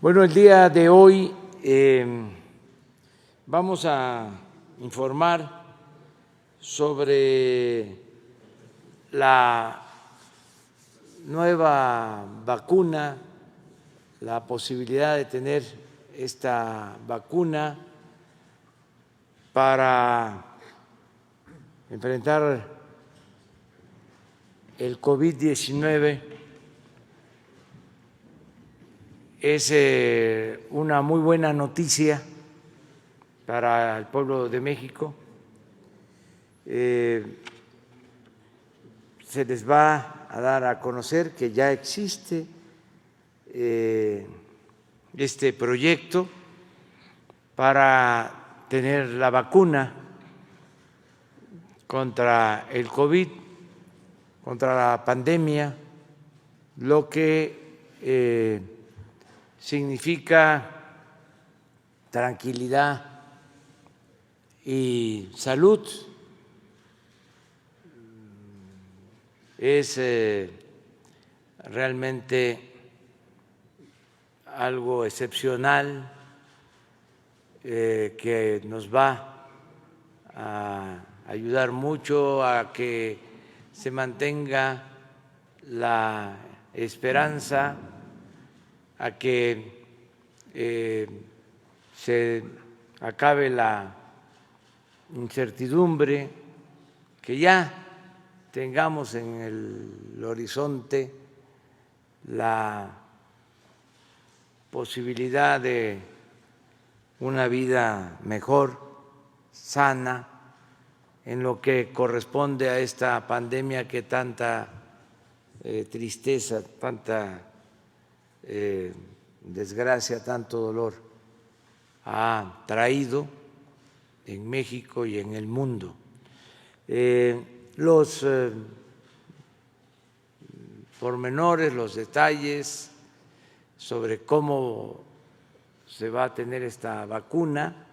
Bueno, el día de hoy vamos a informar sobre la nueva vacuna, la posibilidad de tener esta vacuna para enfrentar el COVID-19. Es una muy buena noticia para el pueblo de México. Se les va a dar a conocer que ya existe este proyecto para tener la vacuna contra el COVID, contra la pandemia, lo que significa tranquilidad y salud. Es realmente algo excepcional que nos va a ayudar mucho a que se mantenga la esperanza, a que se acabe la incertidumbre, que ya tengamos en el horizonte la posibilidad de una vida mejor, sana, en lo que corresponde a esta pandemia que tanta tristeza, tanta desgracia, tanto dolor ha traído en México y en el mundo. Los pormenores, los detalles sobre cómo se va a tener esta vacuna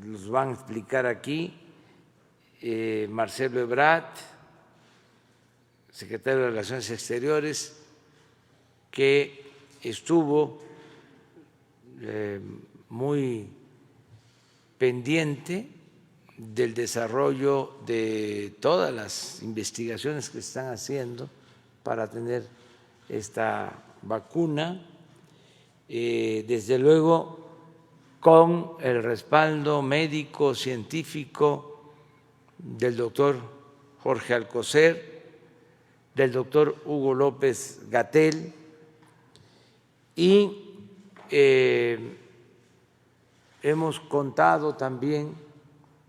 los van a explicar aquí Marcelo Ebrard, secretario de Relaciones Exteriores, que estuvo muy pendiente del desarrollo de todas las investigaciones que se están haciendo para tener esta vacuna, desde luego con el respaldo médico, científico del doctor Jorge Alcocer, del doctor Hugo López-Gatell, y hemos contado también,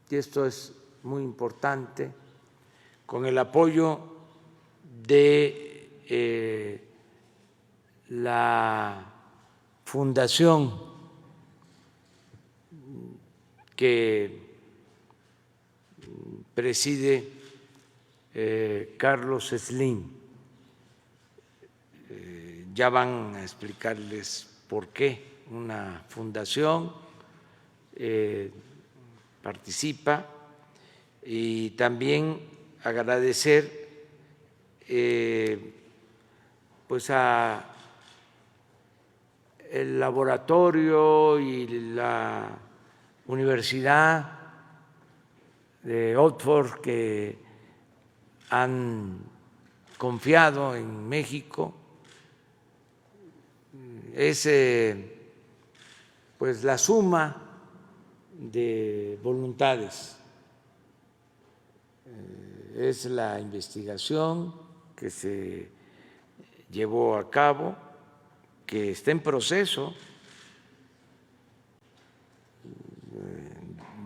y esto es muy importante, con el apoyo de la fundación que preside Carlos Slim. Ya van a explicarles por qué una fundación participa, y también agradecer pues a el laboratorio y la Universidad de Oxford, que han confiado en México. Es pues la suma de voluntades, es la investigación que se llevó a cabo, que está en proceso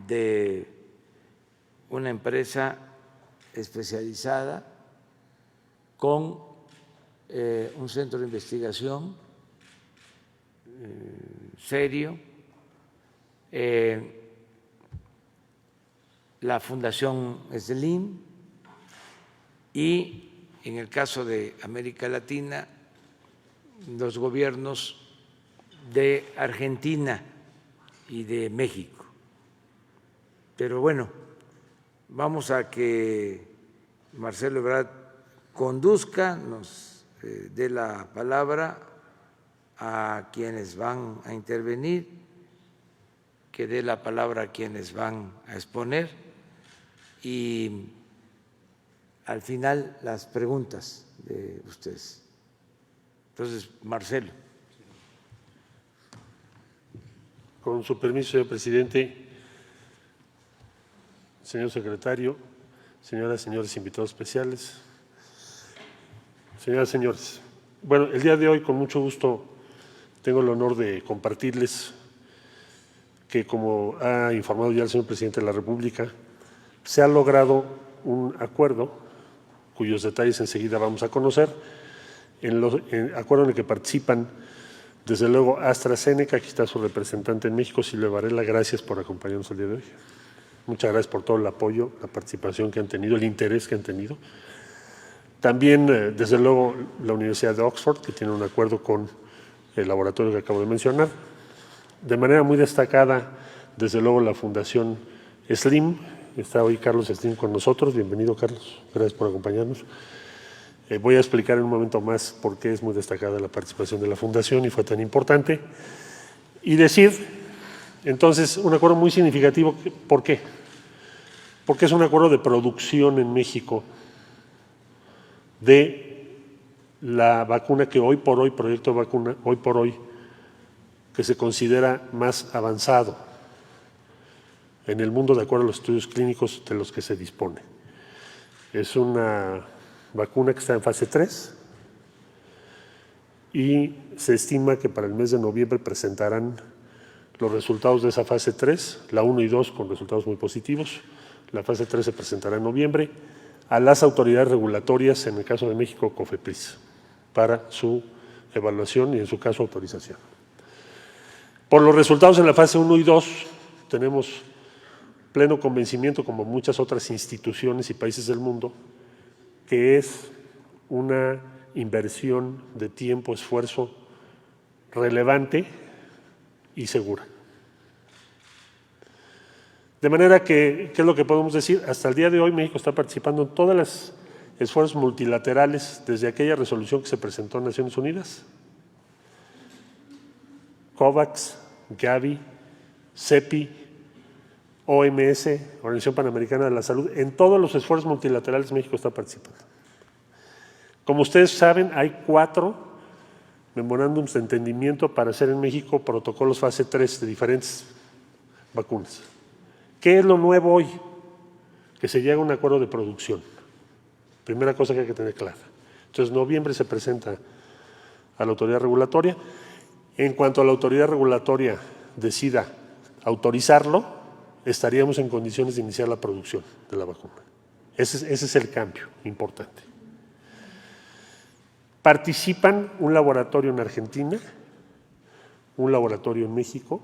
de una empresa especializada con un centro de investigación serio, la Fundación Slim, y en el caso de América Latina, los gobiernos de Argentina y de México. Pero bueno, vamos a que Marcelo Ebrard conduzca, nos dé la palabra a quienes van a intervenir, que dé la palabra a quienes van a exponer y al final las preguntas de ustedes. Entonces, Marcelo. Con su permiso, señor presidente, señor secretario, señoras y señores invitados especiales, señoras y señores. Bueno, el día de hoy, con mucho gusto, tengo el honor de compartirles que, como ha informado ya el señor presidente de la República, se ha logrado un acuerdo, cuyos detalles enseguida vamos a conocer, acuerdo en el que participan, desde luego, AstraZeneca. Aquí está su representante en México, Silvia Varela. Gracias por acompañarnos el día de hoy. Muchas gracias por todo el apoyo, la participación que han tenido, el interés que han tenido. También, desde luego, la Universidad de Oxford, que tiene un acuerdo con el laboratorio que acabo de mencionar. De manera muy destacada, desde luego, la Fundación SLIM. Está hoy Carlos Slim con nosotros. Bienvenido, Carlos. Gracias por acompañarnos. Voy a explicar en un momento más por qué es muy destacada la participación de la Fundación y fue tan importante. Y decir, entonces, un acuerdo muy significativo. ¿Por qué? Porque es un acuerdo de producción en México de la vacuna que hoy por hoy, proyecto de vacuna, hoy por hoy, que se considera más avanzado en el mundo de acuerdo a los estudios clínicos de los que se dispone. Es una vacuna que está en fase 3 y se estima que para el mes de noviembre presentarán los resultados de esa fase 3, la 1 y 2 con resultados muy positivos. La fase 3 se presentará en noviembre a las autoridades regulatorias, en el caso de México, COFEPRIS, para su evaluación y, en su caso, autorización. Por los resultados en la fase 1 y 2, tenemos pleno convencimiento, como muchas otras instituciones y países del mundo, que es una inversión de tiempo, esfuerzo relevante y segura. De manera que, ¿qué es lo que podemos decir? Hasta el día de hoy México está participando en todos los esfuerzos multilaterales desde aquella resolución que se presentó en Naciones Unidas, COVAX, Gavi, CEPI, OMS, Organización Panamericana de la Salud. En todos los esfuerzos multilaterales México está participando. Como ustedes saben, hay 4 memorándums de entendimiento para hacer en México protocolos fase 3 de diferentes vacunas. ¿Qué es lo nuevo hoy? Que se llega a un acuerdo de producción. Primera cosa que hay que tener clara. Entonces, en noviembre se presenta a la autoridad regulatoria. En cuanto a la autoridad regulatoria decida autorizarlo, estaríamos en condiciones de iniciar la producción de la vacuna. Ese es el cambio importante. Participan un laboratorio en Argentina, un laboratorio en México,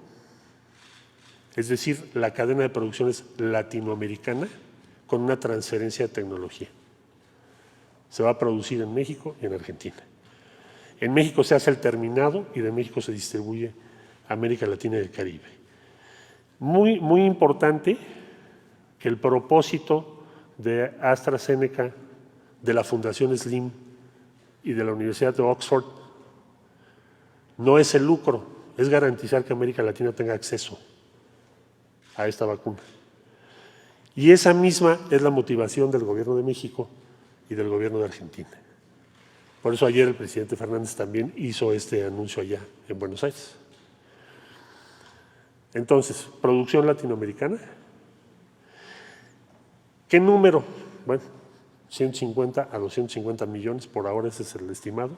es decir, la cadena de producción es latinoamericana con una transferencia de tecnología. Se va a producir en México y en Argentina. En México se hace el terminado y de México se distribuye a América Latina y el Caribe. Muy, muy importante que el propósito de AstraZeneca, de la Fundación SLIM y de la Universidad de Oxford no es el lucro, es garantizar que América Latina tenga acceso a esta vacuna. Y esa misma es la motivación del Gobierno de México y del Gobierno de Argentina. Por eso ayer el presidente Fernández también hizo este anuncio allá en Buenos Aires. Entonces, producción latinoamericana. ¿Qué número? Bueno, 150 a 250 millones, por ahora ese es el estimado.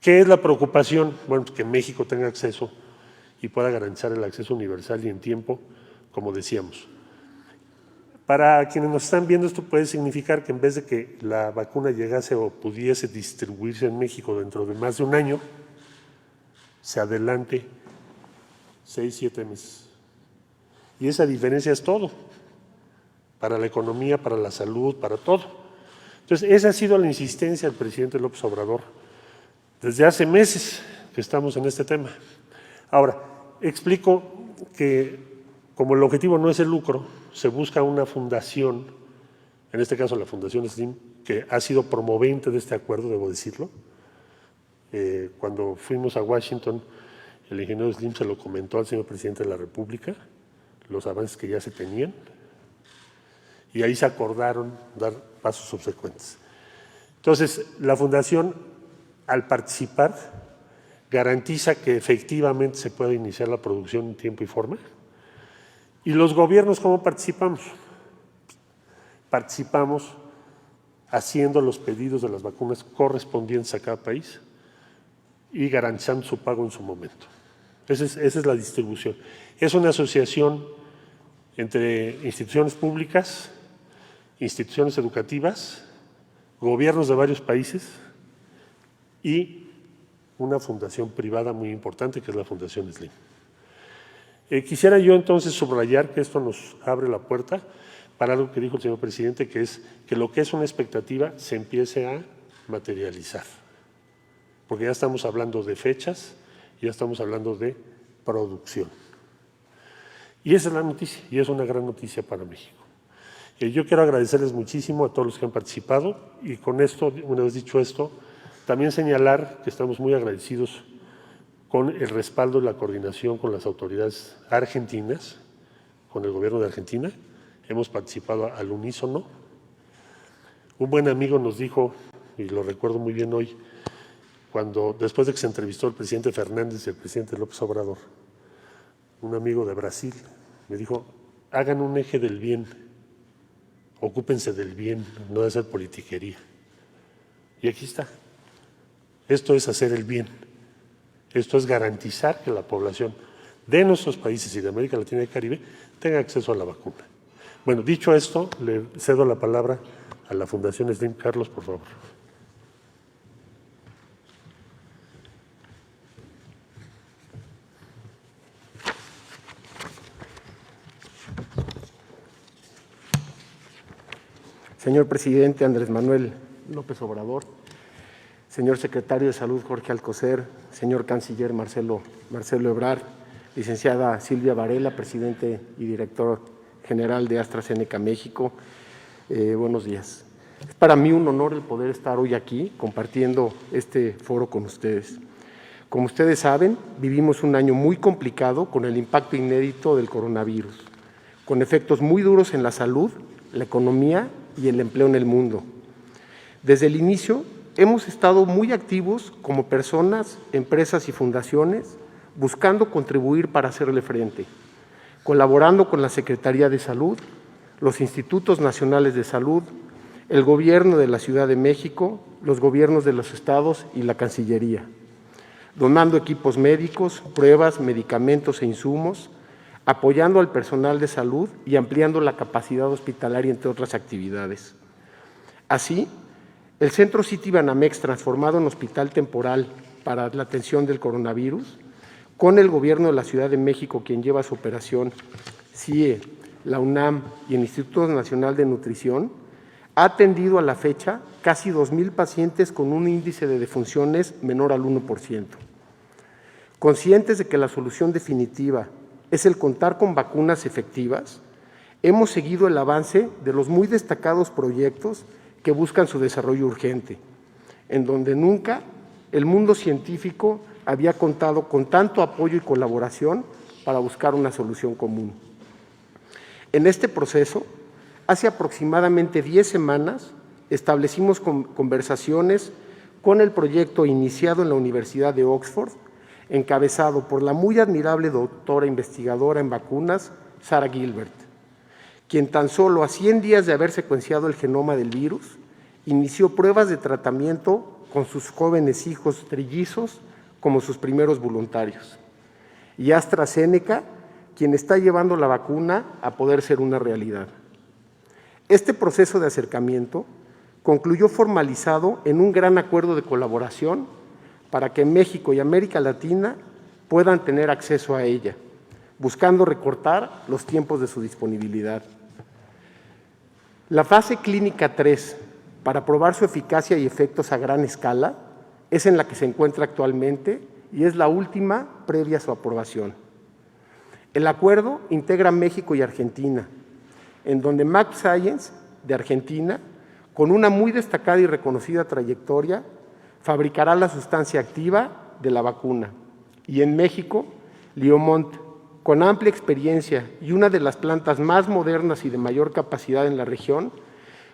¿Qué es la preocupación? Bueno, que México tenga acceso y pueda garantizar el acceso universal y en tiempo, como decíamos. Para quienes nos están viendo, esto puede significar que en vez de que la vacuna llegase o pudiese distribuirse en México dentro de más de un año, se adelante 6, 7 meses. Y esa diferencia es todo, para la economía, para la salud, para todo. Entonces, esa ha sido la insistencia del presidente López Obrador desde hace meses que estamos en este tema. Ahora, explico que como el objetivo no es el lucro, se busca una fundación, en este caso la Fundación SLIM, que ha sido promovente de este acuerdo, debo decirlo. Cuando fuimos a Washington, el ingeniero Slim se lo comentó al señor presidente de la República, los avances que ya se tenían, y ahí se acordaron dar pasos subsecuentes. Entonces, la Fundación, al participar, garantiza que efectivamente se pueda iniciar la producción en tiempo y forma. ¿Y los gobiernos cómo participamos? Participamos haciendo los pedidos de las vacunas correspondientes a cada país y garantizando su pago en su momento. Esa es la distribución. Es una asociación entre instituciones públicas, instituciones educativas, gobiernos de varios países y una fundación privada muy importante que es la Fundación Slim. Quisiera yo entonces subrayar que esto nos abre la puerta para algo que dijo el señor presidente, que es que lo que es una expectativa se empiece a materializar. Porque ya estamos hablando de fechas, ya estamos hablando de producción. Y esa es la noticia, y es una gran noticia para México. Yo quiero agradecerles muchísimo a todos los que han participado y con esto, una vez dicho esto, también señalar que estamos muy agradecidos con el respaldo y la coordinación con las autoridades argentinas, con el gobierno de Argentina. Hemos participado al unísono. Un buen amigo nos dijo, y lo recuerdo muy bien hoy, cuando después de que se entrevistó el presidente Fernández y el presidente López Obrador, un amigo de Brasil me dijo, hagan un eje del bien, ocúpense del bien, no de hacer politiquería. Y aquí está. Esto es hacer el bien. Esto es garantizar que la población de nuestros países y de América Latina y el Caribe tenga acceso a la vacuna. Bueno, dicho esto, le cedo la palabra a la Fundación Slim. Carlos, por favor. Señor presidente Andrés Manuel López Obrador, señor secretario de Salud Jorge Alcocer, señor canciller Marcelo Ebrard, licenciada Silvia Varela, presidente y director general de AstraZeneca México, buenos días. Es para mí un honor el poder estar hoy aquí compartiendo este foro con ustedes. Como ustedes saben, vivimos un año muy complicado con el impacto inédito del coronavirus, con efectos muy duros en la salud, la economía y el empleo en el mundo. Desde el inicio hemos estado muy activos como personas, empresas y fundaciones, buscando contribuir para hacerle frente, colaborando con la Secretaría de Salud, los Institutos Nacionales de Salud, el Gobierno de la Ciudad de México, los gobiernos de los estados y la Cancillería, donando equipos médicos, pruebas, medicamentos e insumos, apoyando al personal de salud y ampliando la capacidad hospitalaria, entre otras actividades. Así, el Centro Citibanamex, transformado en hospital temporal para la atención del coronavirus, con el Gobierno de la Ciudad de México, quien lleva su operación, CIE, la UNAM y el Instituto Nacional de Nutrición, ha atendido a la fecha casi 2,000 pacientes con un índice de defunciones menor al 1%. Conscientes de que la solución definitiva es el contar con vacunas efectivas, hemos seguido el avance de los muy destacados proyectos que buscan su desarrollo urgente, en donde nunca el mundo científico había contado con tanto apoyo y colaboración para buscar una solución común. En este proceso, hace aproximadamente 10 semanas, establecimos conversaciones con el proyecto iniciado en la Universidad de Oxford, encabezado por la muy admirable doctora investigadora en vacunas, Sarah Gilbert, quien tan solo a 100 días de haber secuenciado el genoma del virus, inició pruebas de tratamiento con sus jóvenes hijos trillizos como sus primeros voluntarios. Y AstraZeneca, quien está llevando la vacuna a poder ser una realidad. Este proceso de acercamiento concluyó formalizado en un gran acuerdo de colaboración para que México y América Latina puedan tener acceso a ella, buscando recortar los tiempos de su disponibilidad. La fase clínica 3, para probar su eficacia y efectos a gran escala, es en la que se encuentra actualmente y es la última previa a su aprobación. El acuerdo integra México y Argentina, en donde MabScience, de Argentina, con una muy destacada y reconocida trayectoria, fabricará la sustancia activa de la vacuna. Y en México, Liomont, con amplia experiencia y una de las plantas más modernas y de mayor capacidad en la región,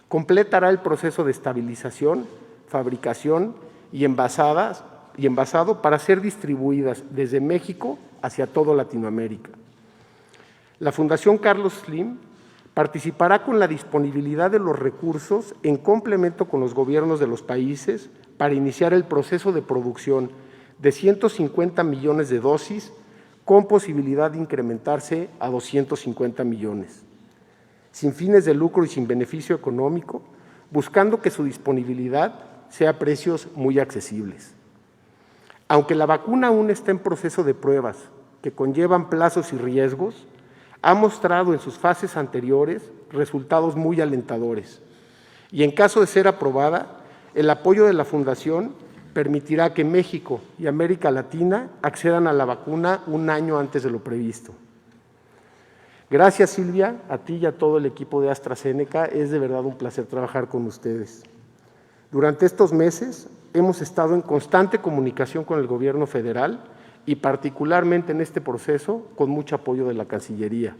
completará el proceso de estabilización, fabricación y envasado para ser distribuidas desde México hacia toda Latinoamérica. La Fundación Carlos Slim participará con la disponibilidad de los recursos en complemento con los gobiernos de los países para iniciar el proceso de producción de 150 millones de dosis con posibilidad de incrementarse a 250 millones, sin fines de lucro y sin beneficio económico, buscando que su disponibilidad sea a precios muy accesibles. Aunque la vacuna aún está en proceso de pruebas que conllevan plazos y riesgos, ha mostrado en sus fases anteriores resultados muy alentadores y en caso de ser aprobada, el apoyo de la Fundación permitirá que México y América Latina accedan a la vacuna un año antes de lo previsto. Gracias, Silvia, a ti y a todo el equipo de AstraZeneca. Es de verdad un placer trabajar con ustedes. Durante estos meses hemos estado en constante comunicación con el Gobierno federal y particularmente en este proceso con mucho apoyo de la Cancillería.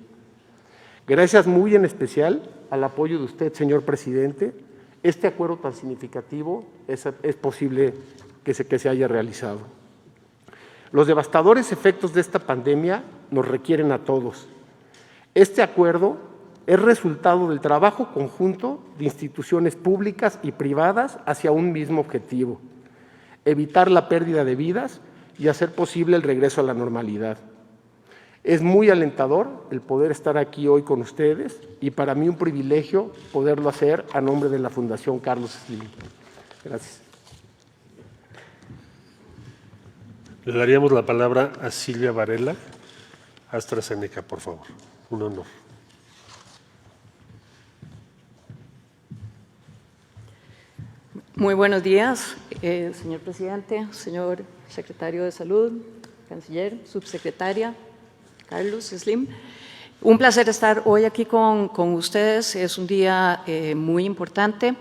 Gracias muy en especial al apoyo de usted, señor presidente. Este acuerdo tan significativo es posible que se haya realizado. Los devastadores efectos de esta pandemia nos requieren a todos. Este acuerdo es resultado del trabajo conjunto de instituciones públicas y privadas hacia un mismo objetivo: evitar la pérdida de vidas y hacer posible el regreso a la normalidad. Es muy alentador el poder estar aquí hoy con ustedes y para mí un privilegio poderlo hacer a nombre de la Fundación Carlos Slim. Gracias. Le daríamos la palabra a Silvia Varela, AstraZeneca, por favor. Un honor. Muy buenos días, señor presidente, señor secretario de Salud, canciller, subsecretaria, Carlos Slim. Un placer estar hoy aquí con ustedes. Es un día muy importante.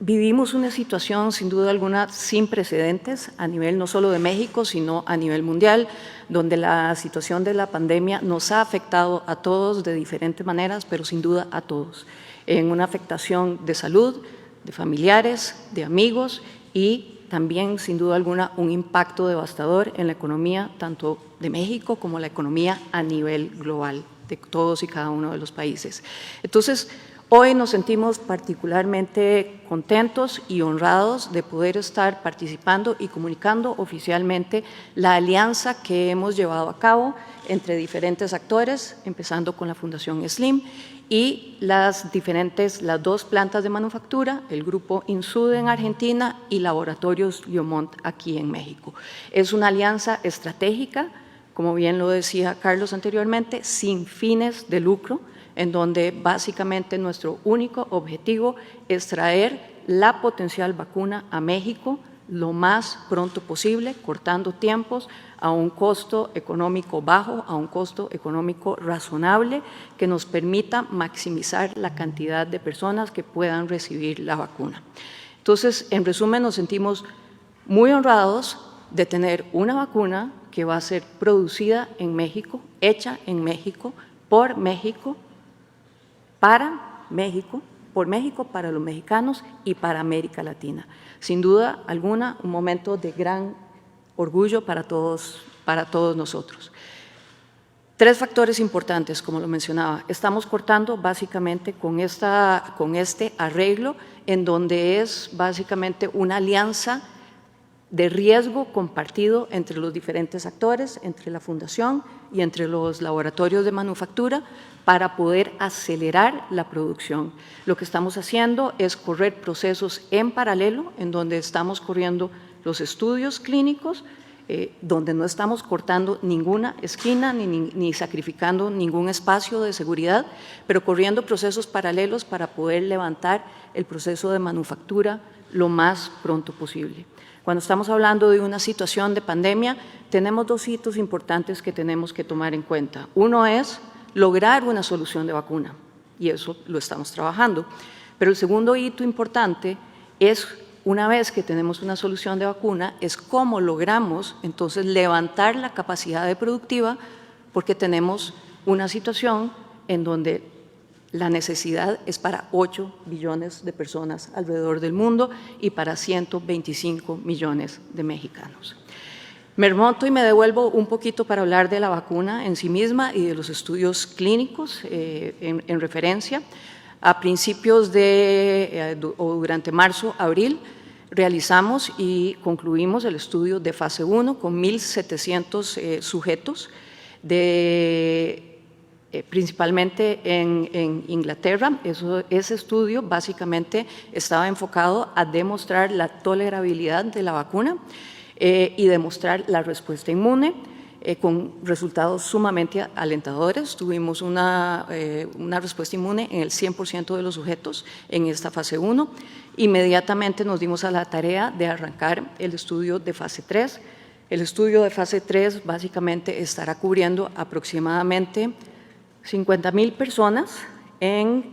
Vivimos una situación, sin duda alguna, sin precedentes a nivel no solo de México, sino a nivel mundial, donde la situación de la pandemia nos ha afectado a todos de diferentes maneras, pero sin duda a todos, en una afectación de salud, de familiares, de amigos y también, sin duda alguna, un impacto devastador en la economía, tanto de México como la economía a nivel global, de todos y cada uno de los países. Entonces, hoy nos sentimos particularmente contentos y honrados de poder estar participando y comunicando oficialmente la alianza que hemos llevado a cabo entre diferentes actores, empezando con la Fundación Slim y las dos plantas de manufactura, el grupo Insud en Argentina y Laboratorios Liomont aquí en México. Es una alianza estratégica, como bien lo decía Carlos anteriormente, sin fines de lucro, en donde básicamente nuestro único objetivo es traer la potencial vacuna a México lo más pronto posible, cortando tiempos a un costo económico bajo, a un costo económico razonable que nos permita maximizar la cantidad de personas que puedan recibir la vacuna. Entonces, en resumen, nos sentimos muy honrados de tener una vacuna que va a ser producida en México, hecha en México, por México, para México, por México, para los mexicanos y para América Latina. Sin duda alguna, un momento de gran orgullo para todos nosotros. Tres factores importantes, como lo mencionaba. Estamos cortando básicamente con este arreglo, en donde es básicamente una alianza de riesgo compartido entre los diferentes actores, entre la Fundación y entre los laboratorios de manufactura, para poder acelerar la producción. Lo que estamos haciendo es correr procesos en paralelo, en donde estamos corriendo los estudios clínicos, donde no estamos cortando ninguna esquina ni sacrificando ningún espacio de seguridad, pero corriendo procesos paralelos para poder levantar el proceso de manufactura lo más pronto posible. Cuando estamos hablando de una situación de pandemia, tenemos dos hitos importantes que tenemos que tomar en cuenta. Uno es lograr una solución de vacuna, y eso lo estamos trabajando. Pero el segundo hito importante es, una vez que tenemos una solución de vacuna, es cómo logramos entonces levantar la capacidad productiva, porque tenemos una situación en donde la necesidad es para 8 billones de personas alrededor del mundo y para 125 millones de mexicanos. Me remonto y me devuelvo un poquito para hablar de la vacuna en sí misma y de los estudios clínicos en referencia. A principios o durante marzo, abril, realizamos y concluimos el estudio de fase 1 con 1.700 sujetos, principalmente en Inglaterra. Ese estudio básicamente estaba enfocado a demostrar la tolerabilidad de la vacuna y demostrar la respuesta inmune, con resultados sumamente alentadores. Tuvimos una respuesta inmune en el 100% de los sujetos en esta fase 1. Inmediatamente nos dimos a la tarea de arrancar el estudio de fase 3. El estudio de fase 3 básicamente estará cubriendo aproximadamente 50,000 personas en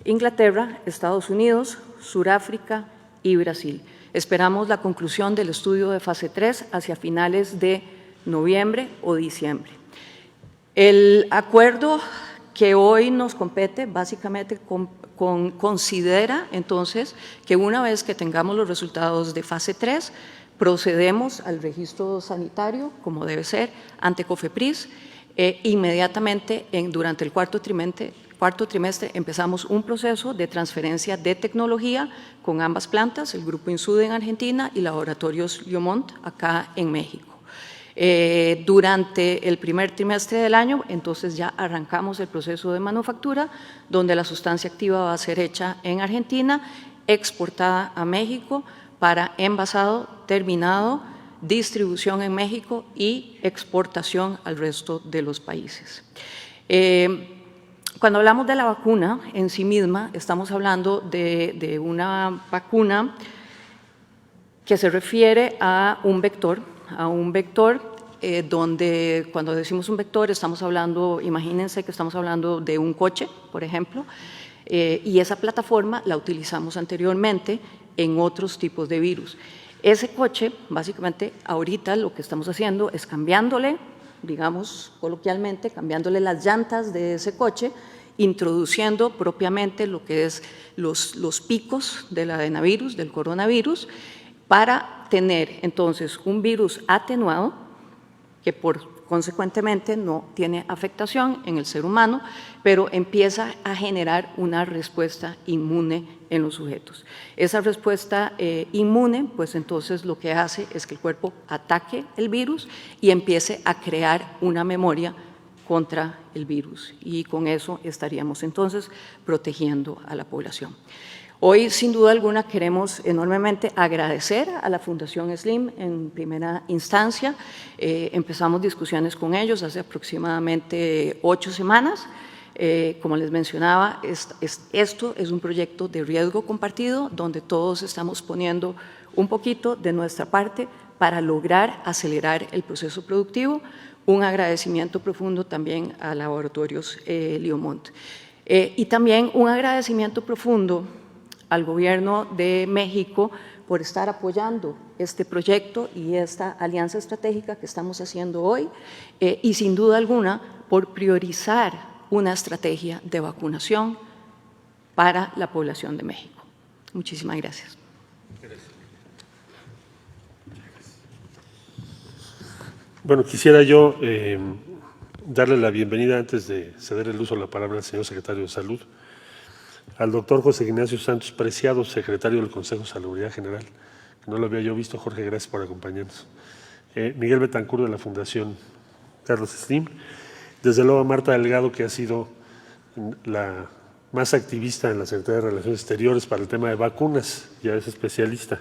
Inglaterra, Estados Unidos, Sudáfrica y Brasil. Esperamos la conclusión del estudio de fase 3 hacia finales de noviembre o diciembre. El acuerdo que hoy nos compete básicamente considera entonces que una vez que tengamos los resultados de fase 3, procedemos al registro sanitario, como debe ser, ante COFEPRIS. Inmediatamente, durante el cuarto trimestre, empezamos un proceso de transferencia de tecnología con ambas plantas, el Grupo Insud en Argentina y Laboratorios Liomont acá en México. Durante el primer trimestre del año, entonces ya arrancamos el proceso de manufactura, donde la sustancia activa va a ser hecha en Argentina, exportada a México para envasado, terminado, distribución en México y exportación al resto de los países. Cuando hablamos de la vacuna en sí misma, estamos hablando de una vacuna que se refiere a un vector donde cuando decimos un vector estamos hablando, imagínense que estamos hablando de un coche, por ejemplo, y esa plataforma la utilizamos anteriormente en otros tipos de virus. Ese coche, básicamente, ahorita lo que estamos haciendo es cambiándole, digamos coloquialmente, cambiándole las llantas de ese coche, introduciendo propiamente lo que es los picos del adenovirus, del coronavirus, para tener entonces un virus atenuado que consecuentemente no tiene afectación en el ser humano, pero empieza a generar una respuesta inmune en los sujetos. Esa respuesta inmune, pues entonces lo que hace es que el cuerpo ataque el virus y empiece a crear una memoria contra el virus, y con eso estaríamos entonces protegiendo a la población. Hoy, sin duda alguna, queremos enormemente agradecer a la Fundación SLIM en primera instancia. Empezamos discusiones con ellos hace aproximadamente 8 semanas. Como les mencionaba, esto es un proyecto de riesgo compartido, donde todos estamos poniendo un poquito de nuestra parte para lograr acelerar el proceso productivo. Un agradecimiento profundo también a Laboratorios Liomont. Y también un agradecimiento profundo al Gobierno de México por estar apoyando este proyecto y esta alianza estratégica que estamos haciendo hoy, y sin duda alguna por priorizar una estrategia de vacunación para la población de México. Muchísimas gracias. Bueno, quisiera yo darle la bienvenida, antes de ceder el uso de la palabra al señor secretario de Salud, al doctor José Ignacio Santos Preciado, secretario del Consejo de Salubridad General, que no lo había yo visto. Jorge, gracias por acompañarnos. Miguel Betancur, de la Fundación Carlos Slim. Desde luego, Marta Delgado, que ha sido la más activista en la Secretaría de Relaciones Exteriores para el tema de vacunas, ya es especialista.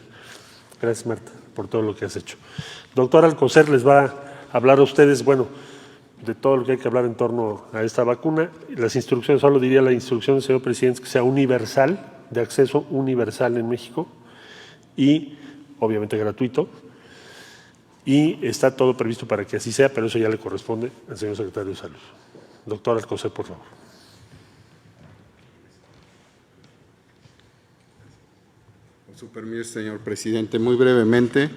Gracias, Marta, por todo lo que has hecho. Doctor Alcocer les va a hablar a ustedes, bueno, de todo lo que hay que hablar en torno a esta vacuna. Las instrucciones, solo diría la instrucción del señor presidente, que sea universal, de acceso universal en México y obviamente gratuito. Y está todo previsto para que así sea, pero eso ya le corresponde al señor secretario de Salud. Doctor Alcocer, por favor. su permiso, señor presidente, muy brevemente,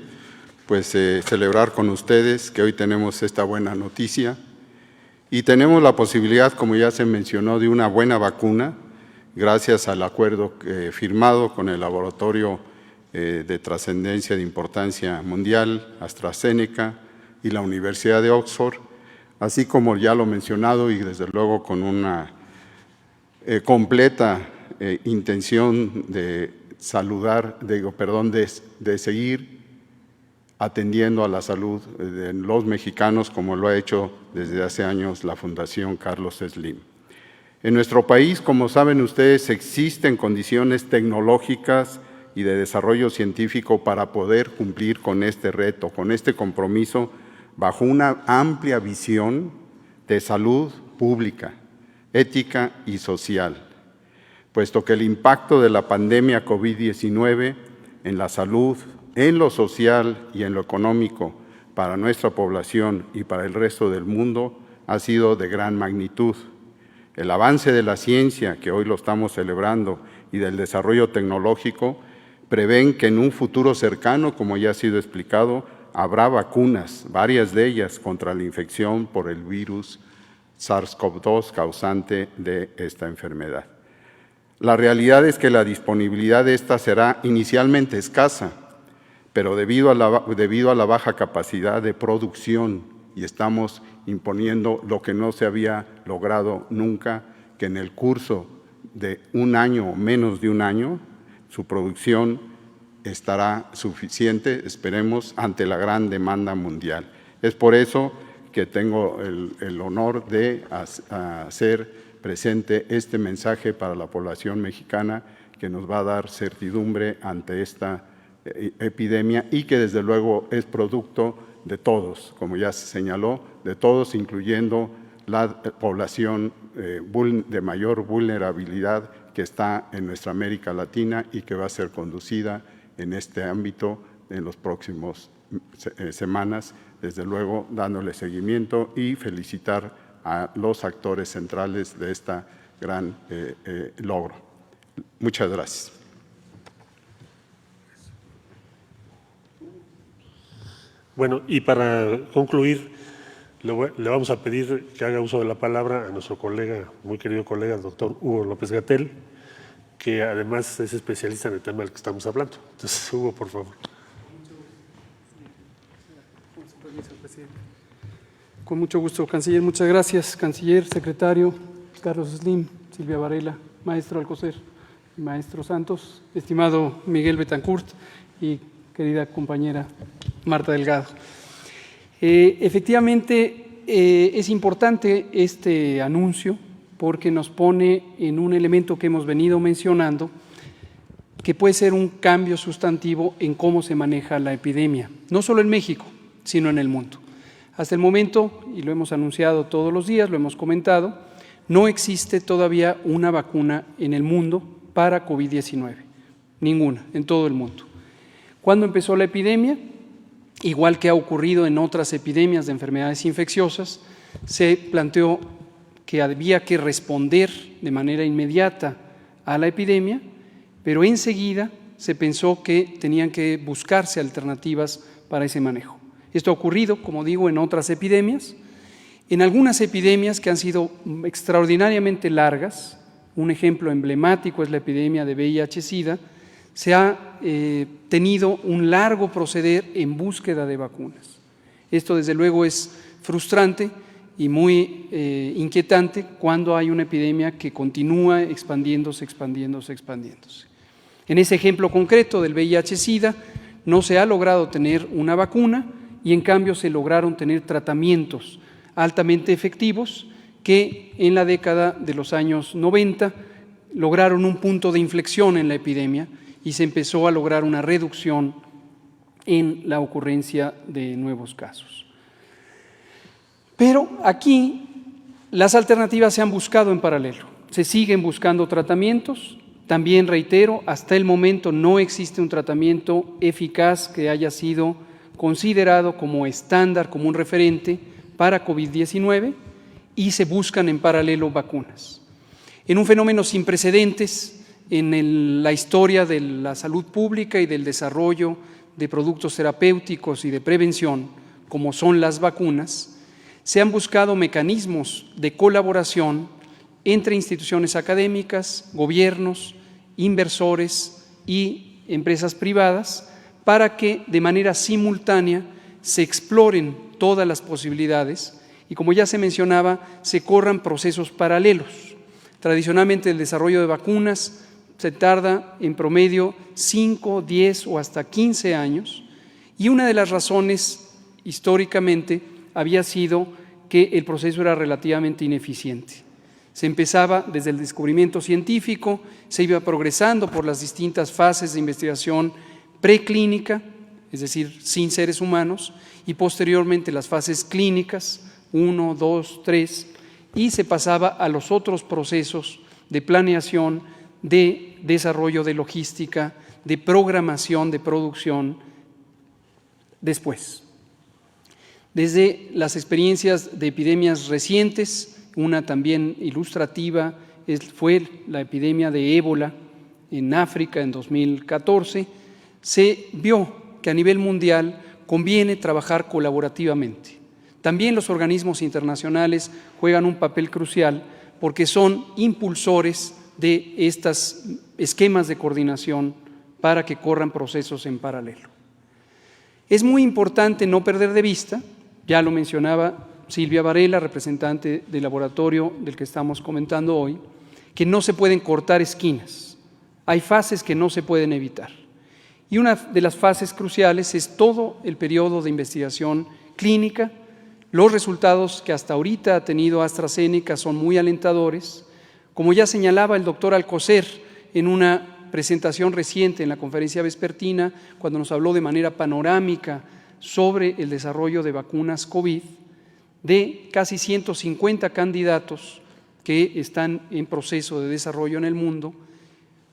pues celebrar con ustedes que hoy tenemos esta buena noticia y tenemos la posibilidad, como ya se mencionó, de una buena vacuna gracias al acuerdo firmado con el laboratorio de trascendencia de importancia mundial, AstraZeneca y la Universidad de Oxford, así como ya lo mencionado y desde luego con una completa intención de de seguir atendiendo a la salud de los mexicanos como lo ha hecho desde hace años la Fundación Carlos Slim. En nuestro país, como saben ustedes, existen condiciones tecnológicas y de desarrollo científico para poder cumplir con este reto, con este compromiso, bajo una amplia visión de salud pública, ética y social, puesto que el impacto de la pandemia COVID-19 en la salud, en lo social y en lo económico para nuestra población y para el resto del mundo ha sido de gran magnitud. El avance de la ciencia, que hoy lo estamos celebrando, y del desarrollo tecnológico, prevén que en un futuro cercano, como ya ha sido explicado, habrá vacunas, varias de ellas, contra la infección por el virus SARS-CoV-2 causante de esta enfermedad. La realidad es que la disponibilidad de esta será inicialmente escasa, pero debido a la baja capacidad de producción, y estamos imponiendo lo que no se había logrado nunca, que en el curso de un año o menos de un año, su producción estará suficiente, esperemos, ante la gran demanda mundial. Es por eso que tengo el honor de hacer presente este mensaje para la población mexicana que nos va a dar certidumbre ante esta epidemia y que desde luego es producto de todos, como ya se señaló, de todos, incluyendo la población de mayor vulnerabilidad que está en nuestra América Latina y que va a ser conducida en este ámbito en los próximos semanas, desde luego dándole seguimiento y felicitar a los actores centrales de esta gran logro. Muchas gracias. Bueno, y para concluir, le vamos a pedir que haga uso de la palabra a nuestro colega, muy querido colega, el doctor Hugo López-Gatell, que además es especialista en el tema del que estamos hablando. Entonces, Hugo, por favor. Con mucho gusto, canciller. Muchas gracias, canciller, secretario, Carlos Slim, Silvia Varela, maestro Alcocer y maestro Santos, estimado Miguel Betancourt y querida compañera Marta Delgado. Efectivamente, es importante este anuncio porque nos pone en un elemento que hemos venido mencionando, que puede ser un cambio sustantivo en cómo se maneja la epidemia, no solo en México, sino en el mundo. Hasta el momento, y lo hemos anunciado todos los días, lo hemos comentado, no existe todavía una vacuna en el mundo para COVID-19, ninguna, en todo el mundo. ¿Cuándo empezó la epidemia? Igual que ha ocurrido en otras epidemias de enfermedades infecciosas, se planteó que había que responder de manera inmediata a la epidemia, pero enseguida se pensó que tenían que buscarse alternativas para ese manejo. Esto ha ocurrido, como digo, en otras epidemias. En algunas epidemias que han sido extraordinariamente largas, un ejemplo emblemático es la epidemia de VIH-Sida, se ha tenido un largo proceder en búsqueda de vacunas. Esto, desde luego, es frustrante y muy inquietante cuando hay una epidemia que continúa expandiéndose. En ese ejemplo concreto del VIH-Sida, no se ha logrado tener una vacuna y en cambio se lograron tener tratamientos altamente efectivos que en la década de los años 90 lograron un punto de inflexión en la epidemia y se empezó a lograr una reducción en la ocurrencia de nuevos casos. Pero aquí las alternativas se han buscado en paralelo, se siguen buscando tratamientos. También reitero, hasta el momento no existe un tratamiento eficaz que haya sido considerado como estándar, como un referente para COVID-19 y se buscan en paralelo vacunas. En un fenómeno sin precedentes, en la historia de la salud pública y del desarrollo de productos terapéuticos y de prevención, como son las vacunas, se han buscado mecanismos de colaboración entre instituciones académicas, gobiernos, inversores y empresas privadas para que de manera simultánea se exploren todas las posibilidades y, como ya se mencionaba, se corran procesos paralelos. Tradicionalmente el desarrollo de vacunas se tarda en promedio 5, 10 o hasta 15 años, y una de las razones históricamente había sido que el proceso era relativamente ineficiente. Se empezaba desde el descubrimiento científico, se iba progresando por las distintas fases de investigación preclínica, es decir, sin seres humanos, y posteriormente las fases clínicas, 1, 2, 3, y se pasaba a los otros procesos de planeación, de desarrollo de logística, de programación, de producción después. Desde las experiencias de epidemias recientes, una también ilustrativa fue la epidemia de ébola en África en 2014, se vio que a nivel mundial conviene trabajar colaborativamente. También los organismos internacionales juegan un papel crucial porque son impulsores de estos esquemas de coordinación para que corran procesos en paralelo. Es muy importante no perder de vista, ya lo mencionaba Silvia Varela, representante del laboratorio del que estamos comentando hoy, que no se pueden cortar esquinas. Hay fases que no se pueden evitar. Y una de las fases cruciales es todo el periodo de investigación clínica. Los resultados que hasta ahorita ha tenido AstraZeneca son muy alentadores. Como ya señalaba el doctor Alcocer en una presentación reciente en la conferencia vespertina, cuando nos habló de manera panorámica sobre el desarrollo de vacunas COVID, de casi 150 candidatos que están en proceso de desarrollo en el mundo,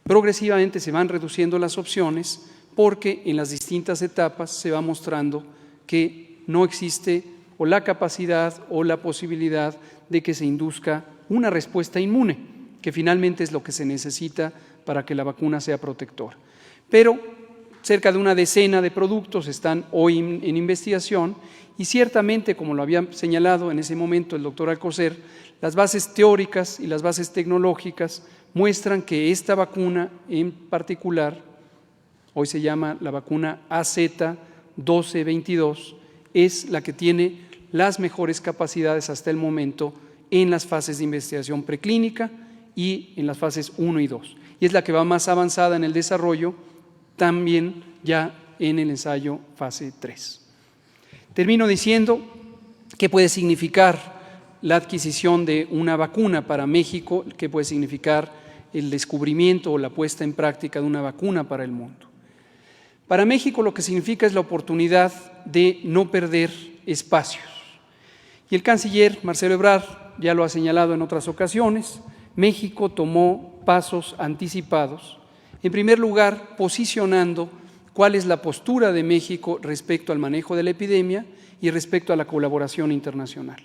progresivamente se van reduciendo las opciones porque en las distintas etapas se va mostrando que no existe o la capacidad o la posibilidad de que se induzca una respuesta inmune, que finalmente es lo que se necesita para que la vacuna sea protectora. Pero cerca de una decena de productos están hoy en investigación y ciertamente, como lo había señalado en ese momento el doctor Alcocer, las bases teóricas y las bases tecnológicas muestran que esta vacuna en particular, hoy se llama la vacuna AZ-1222, es la que tiene las mejores capacidades hasta el momento en las fases de investigación preclínica y en las fases 1 y 2. Y es la que va más avanzada en el desarrollo, también ya en el ensayo fase 3. Termino diciendo qué puede significar la adquisición de una vacuna para México, qué puede significar el descubrimiento o la puesta en práctica de una vacuna para el mundo. Para México lo que significa es la oportunidad de no perder espacios. Y el canciller Marcelo Ebrard ya lo ha señalado en otras ocasiones, México tomó pasos anticipados, en primer lugar posicionando cuál es la postura de México respecto al manejo de la epidemia y respecto a la colaboración internacional.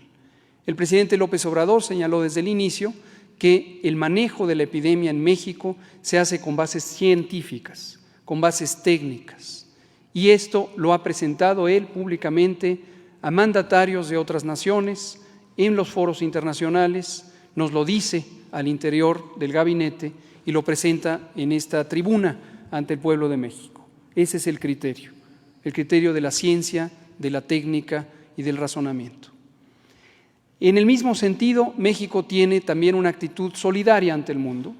El presidente López Obrador señaló desde el inicio que el manejo de la epidemia en México se hace con bases científicas, con bases técnicas, y esto lo ha presentado él públicamente a mandatarios de otras naciones en los foros internacionales, nos lo dice al interior del gabinete y lo presenta en esta tribuna ante el pueblo de México. Ese es el criterio de la ciencia, de la técnica y del razonamiento. En el mismo sentido, México tiene también una actitud solidaria ante el mundo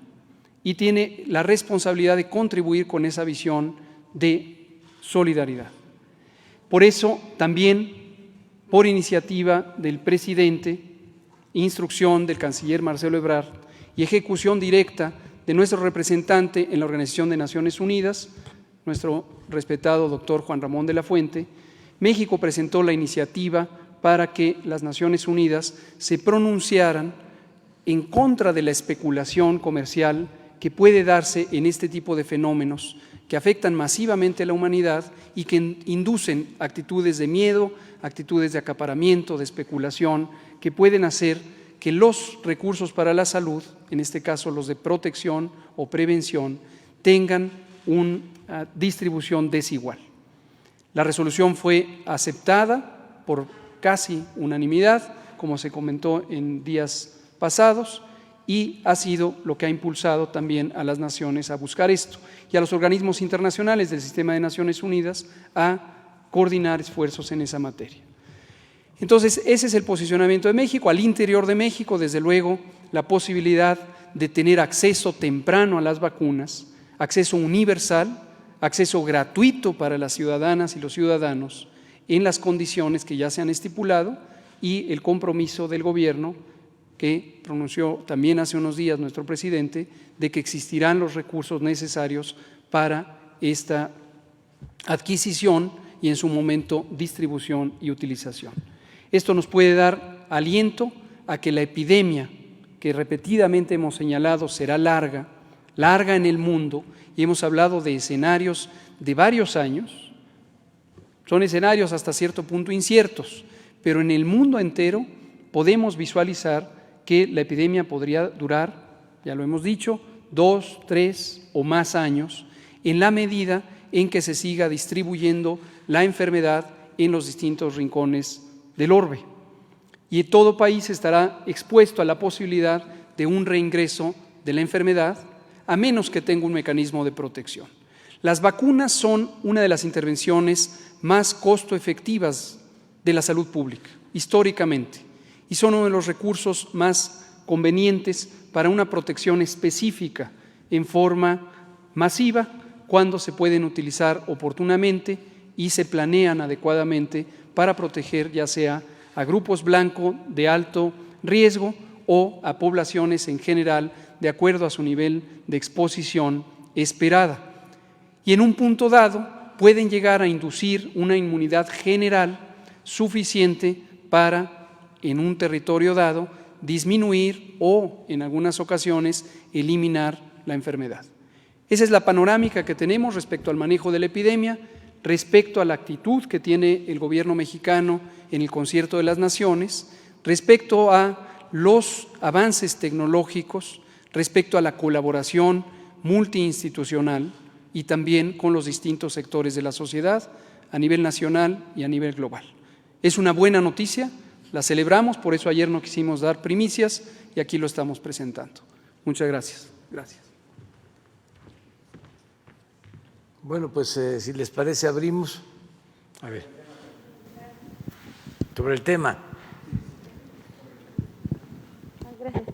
y tiene la responsabilidad de contribuir con esa visión de solidaridad. Por eso, también, por iniciativa del presidente, instrucción del canciller Marcelo Ebrard y ejecución directa de nuestro representante en la Organización de Naciones Unidas, nuestro respetado doctor Juan Ramón de la Fuente, México presentó la iniciativa para que las Naciones Unidas se pronunciaran en contra de la especulación comercial que puede darse en este tipo de fenómenos que afectan masivamente a la humanidad y que inducen actitudes de miedo, actitudes de acaparamiento, de especulación, que pueden hacer que los recursos para la salud, en este caso los de protección o prevención, tengan una distribución desigual. La resolución fue aceptada por casi unanimidad, como se comentó en días pasados, y ha sido lo que ha impulsado también a las naciones a buscar esto y a los organismos internacionales del sistema de Naciones Unidas a coordinar esfuerzos en esa materia. Entonces, ese es el posicionamiento de México. Al interior de México, desde luego, la posibilidad de tener acceso temprano a las vacunas, acceso universal, acceso gratuito para las ciudadanas y los ciudadanos en las condiciones que ya se han estipulado y el compromiso del gobierno que pronunció también hace unos días nuestro presidente de que existirán los recursos necesarios para esta adquisición y en su momento distribución y utilización. Esto nos puede dar aliento a que la epidemia, que repetidamente hemos señalado será larga en el mundo, y hemos hablado de escenarios de varios años, son escenarios hasta cierto punto inciertos, pero en el mundo entero podemos visualizar que la epidemia podría durar, ya lo hemos dicho, 2, 3 o más años, en la medida en que se siga distribuyendo la enfermedad en los distintos rincones del orbe. Y todo país estará expuesto a la posibilidad de un reingreso de la enfermedad, a menos que tenga un mecanismo de protección. Las vacunas son una de las intervenciones más costo efectivas de la salud pública, históricamente, y son uno de los recursos más convenientes para una protección específica en forma masiva cuando se pueden utilizar oportunamente y se planean adecuadamente para proteger ya sea a grupos blancos de alto riesgo o a poblaciones en general de acuerdo a su nivel de exposición esperada. Y en un punto dado pueden llegar a inducir una inmunidad general suficiente para, en un territorio dado, disminuir o, en algunas ocasiones, eliminar la enfermedad. Esa es la panorámica que tenemos respecto al manejo de la epidemia, respecto a la actitud que tiene el gobierno mexicano en el concierto de las naciones, respecto a los avances tecnológicos, respecto a la colaboración multiinstitucional y también con los distintos sectores de la sociedad a nivel nacional y a nivel global. Es una buena noticia, la celebramos, por eso ayer no quisimos dar primicias y aquí lo estamos presentando. Muchas gracias. Gracias. Bueno, pues si les parece abrimos a ver sobre el tema. Gracias.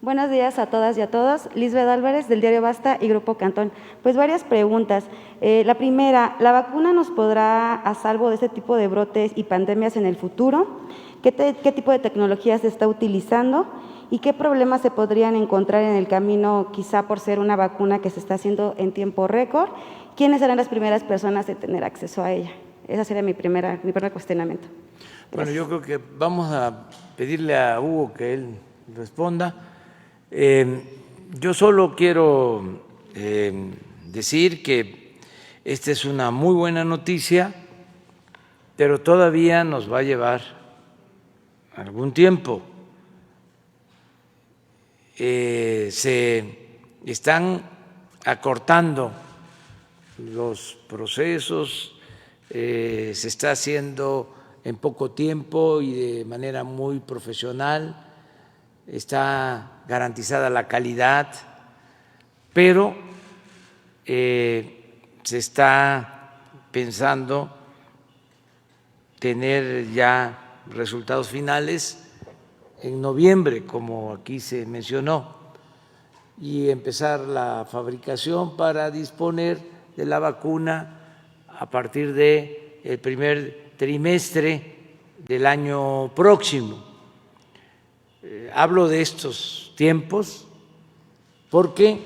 Buenos días a todas y a todos. Lisbeth Álvarez del diario Basta y Grupo Cantón. Pues varias preguntas. La primera, ¿la vacuna nos podrá a salvo de este tipo de brotes y pandemias en el futuro? ¿Qué tipo de tecnología se está utilizando? ¿Y qué problemas se podrían encontrar en el camino, quizá por ser una vacuna que se está haciendo en tiempo récord? ¿Quiénes serán las primeras personas de tener acceso a ella? Ese sería mi primer cuestionamiento. Gracias. Bueno, yo creo que vamos a pedirle a Hugo que él responda. Yo solo quiero decir que esta es una muy buena noticia, pero todavía nos va a llevar algún tiempo. Se están acortando los procesos, se está haciendo en poco tiempo y de manera muy profesional, está garantizada la calidad, pero se está pensando tener ya resultados finales en noviembre, como aquí se mencionó, y empezar la fabricación para disponer de la vacuna a partir del primer trimestre del año próximo. Hablo de estos tiempos porque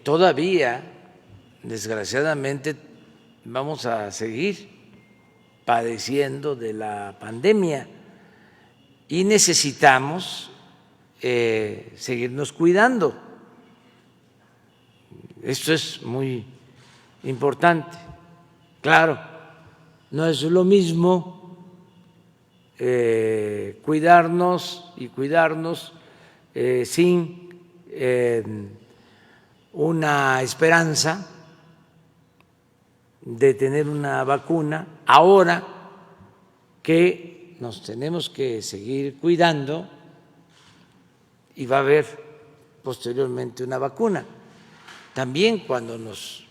todavía, desgraciadamente, vamos a seguir padeciendo de la pandemia y necesitamos seguirnos cuidando. Esto es muy importante. Claro, no es lo mismo cuidarnos y cuidarnos sin una esperanza de tener una vacuna, ahora que nos tenemos que seguir cuidando y va a haber posteriormente una vacuna. También cuando nos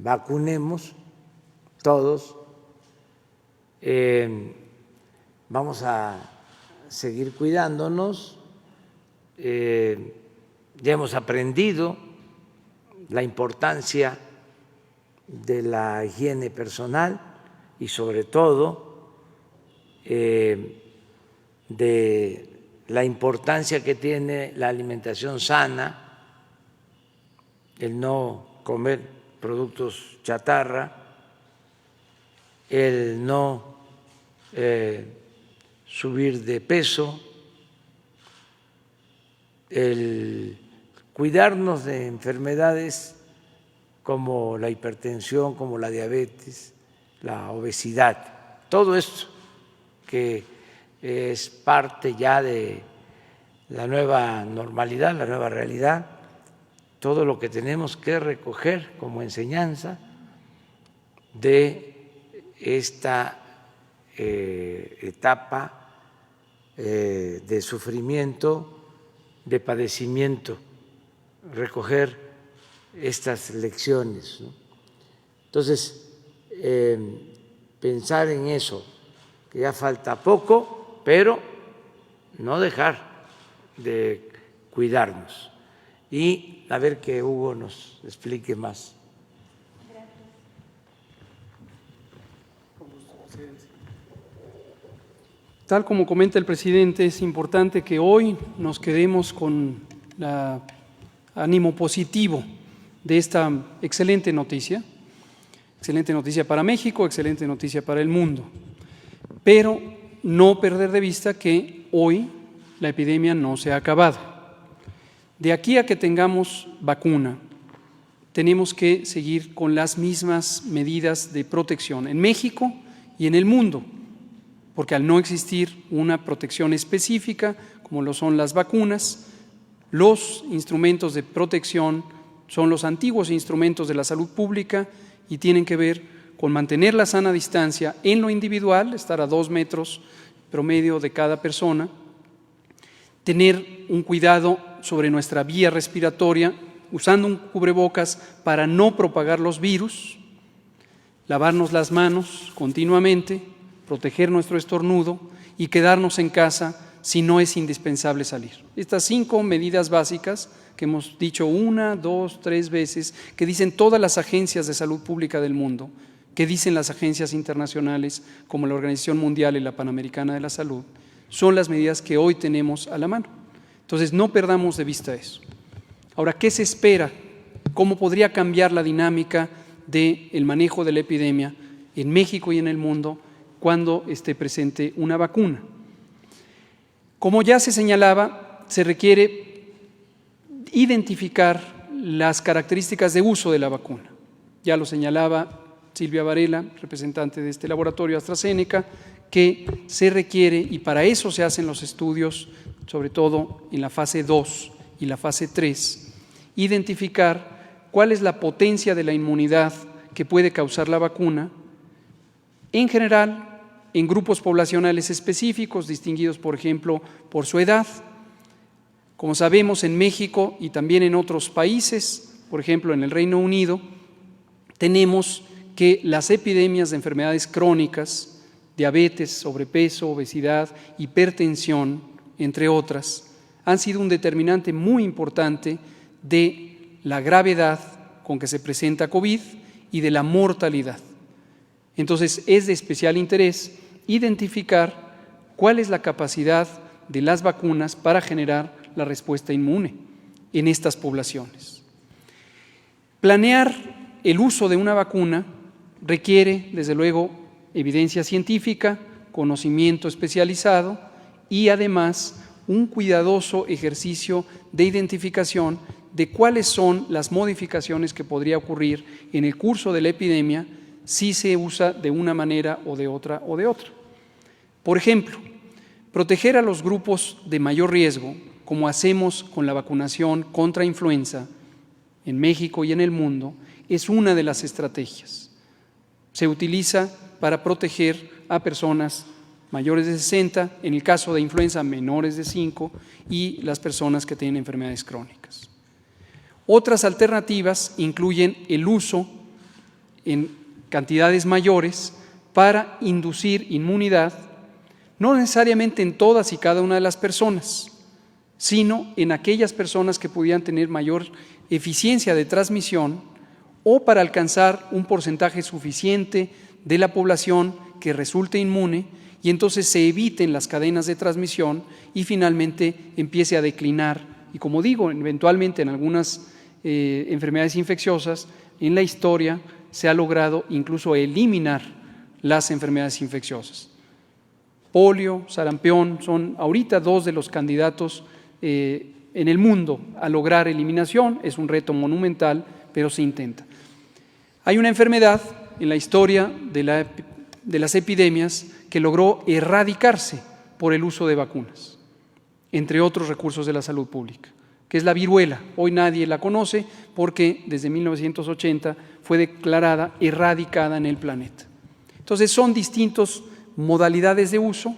vacunemos todos, vamos a seguir cuidándonos. Ya hemos aprendido la importancia de la higiene personal y sobre todo de la importancia que tiene la alimentación sana, el no comer productos chatarra, el no subir de peso, el cuidarnos de enfermedades como la hipertensión, como la diabetes, la obesidad, todo esto que es parte ya de la nueva normalidad, la nueva realidad, todo lo que tenemos que recoger como enseñanza de esta etapa de sufrimiento, de padecimiento, recoger estas lecciones, ¿no? Entonces, pensar en eso, que ya falta poco, pero no dejar de cuidarnos. Y a ver que Hugo nos explique más. Tal como comenta el presidente, es importante que hoy nos quedemos con el ánimo positivo de esta excelente noticia para México, excelente noticia para el mundo, pero no perder de vista que hoy la epidemia no se ha acabado. De aquí a que tengamos vacuna, tenemos que seguir con las mismas medidas de protección en México y en el mundo, porque al no existir una protección específica, como lo son las vacunas, los instrumentos de protección son los antiguos instrumentos de la salud pública y tienen que ver con mantener la sana distancia en lo individual, estar a 2 metros promedio de cada persona, tener un cuidado sobre nuestra vía respiratoria, usando un cubrebocas para no propagar los virus, lavarnos las manos continuamente, proteger nuestro estornudo y quedarnos en casa si no es indispensable salir. Estas 5 medidas básicas que hemos dicho 1, 2, 3 veces, que dicen todas las agencias de salud pública del mundo, que dicen las agencias internacionales como la Organización Mundial y la Panamericana de la Salud, son las medidas que hoy tenemos a la mano. Entonces, no perdamos de vista eso. Ahora, ¿qué se espera? ¿Cómo podría cambiar la dinámica del manejo de la epidemia en México y en el mundo cuando esté presente una vacuna? Como ya se señalaba, se requiere identificar las características de uso de la vacuna. Ya lo señalaba Silvia Varela, representante de este laboratorio AstraZeneca, que se requiere, y para eso se hacen los estudios, sobre todo en la fase 2 y la fase 3, identificar cuál es la potencia de la inmunidad que puede causar la vacuna, en general, en grupos poblacionales específicos, distinguidos, por ejemplo, por su edad. Como sabemos, en México y también en otros países, por ejemplo, en el Reino Unido, tenemos que las epidemias de enfermedades crónicas, diabetes, sobrepeso, obesidad, hipertensión, entre otras, han sido un determinante muy importante de la gravedad con que se presenta COVID y de la mortalidad. Entonces, es de especial interés identificar cuál es la capacidad de las vacunas para generar la respuesta inmune en estas poblaciones. Planear el uso de una vacuna requiere, desde luego, evidencia científica, conocimiento especializado y además un cuidadoso ejercicio de identificación de cuáles son las modificaciones que podría ocurrir en el curso de la epidemia si se usa de una manera o de otra. Por ejemplo, proteger a los grupos de mayor riesgo, como hacemos con la vacunación contra influenza en México y en el mundo, es una de las estrategias. Se utiliza para proteger a personas mayores de 60, en el caso de influenza menores de 5 y las personas que tienen enfermedades crónicas. Otras alternativas incluyen el uso en cantidades mayores para inducir inmunidad, no necesariamente en todas y cada una de las personas, sino en aquellas personas que pudieran tener mayor eficiencia de transmisión o para alcanzar un porcentaje suficiente de la población que resulte inmune y entonces se eviten las cadenas de transmisión y finalmente empiece a declinar. Y como digo, eventualmente en algunas enfermedades infecciosas, en la historia se ha logrado incluso eliminar las enfermedades infecciosas. Polio, sarampión son ahorita dos de los candidatos en el mundo a lograr eliminación. Es un reto monumental, pero se intenta. Hay una enfermedad en la historia de las epidemias que logró erradicarse por el uso de vacunas, entre otros recursos de la salud pública, que es la viruela. Hoy nadie la conoce porque desde 1980 fue declarada erradicada en el planeta. Entonces son distintas modalidades de uso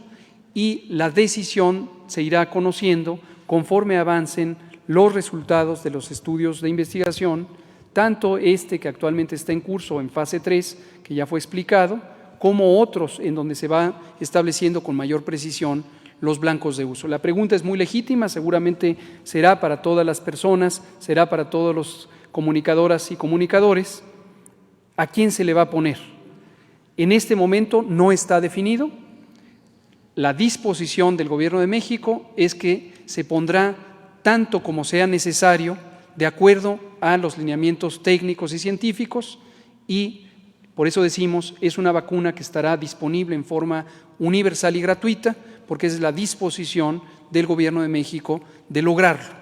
y la decisión se irá conociendo conforme avancen los resultados de los estudios de investigación, tanto este que actualmente está en curso en fase 3, que ya fue explicado, como otros en donde se va estableciendo con mayor precisión los blancos de uso. La pregunta es muy legítima, seguramente será para todas las personas, será para todos los comunicadoras y comunicadores. ¿A quién se le va a poner? En este momento no está definido. La disposición del Gobierno de México es que se pondrá tanto como sea necesario de acuerdo a los lineamientos técnicos y científicos y por eso decimos, es una vacuna que estará disponible en forma universal y gratuita, porque esa es la disposición del Gobierno de México de lograrlo.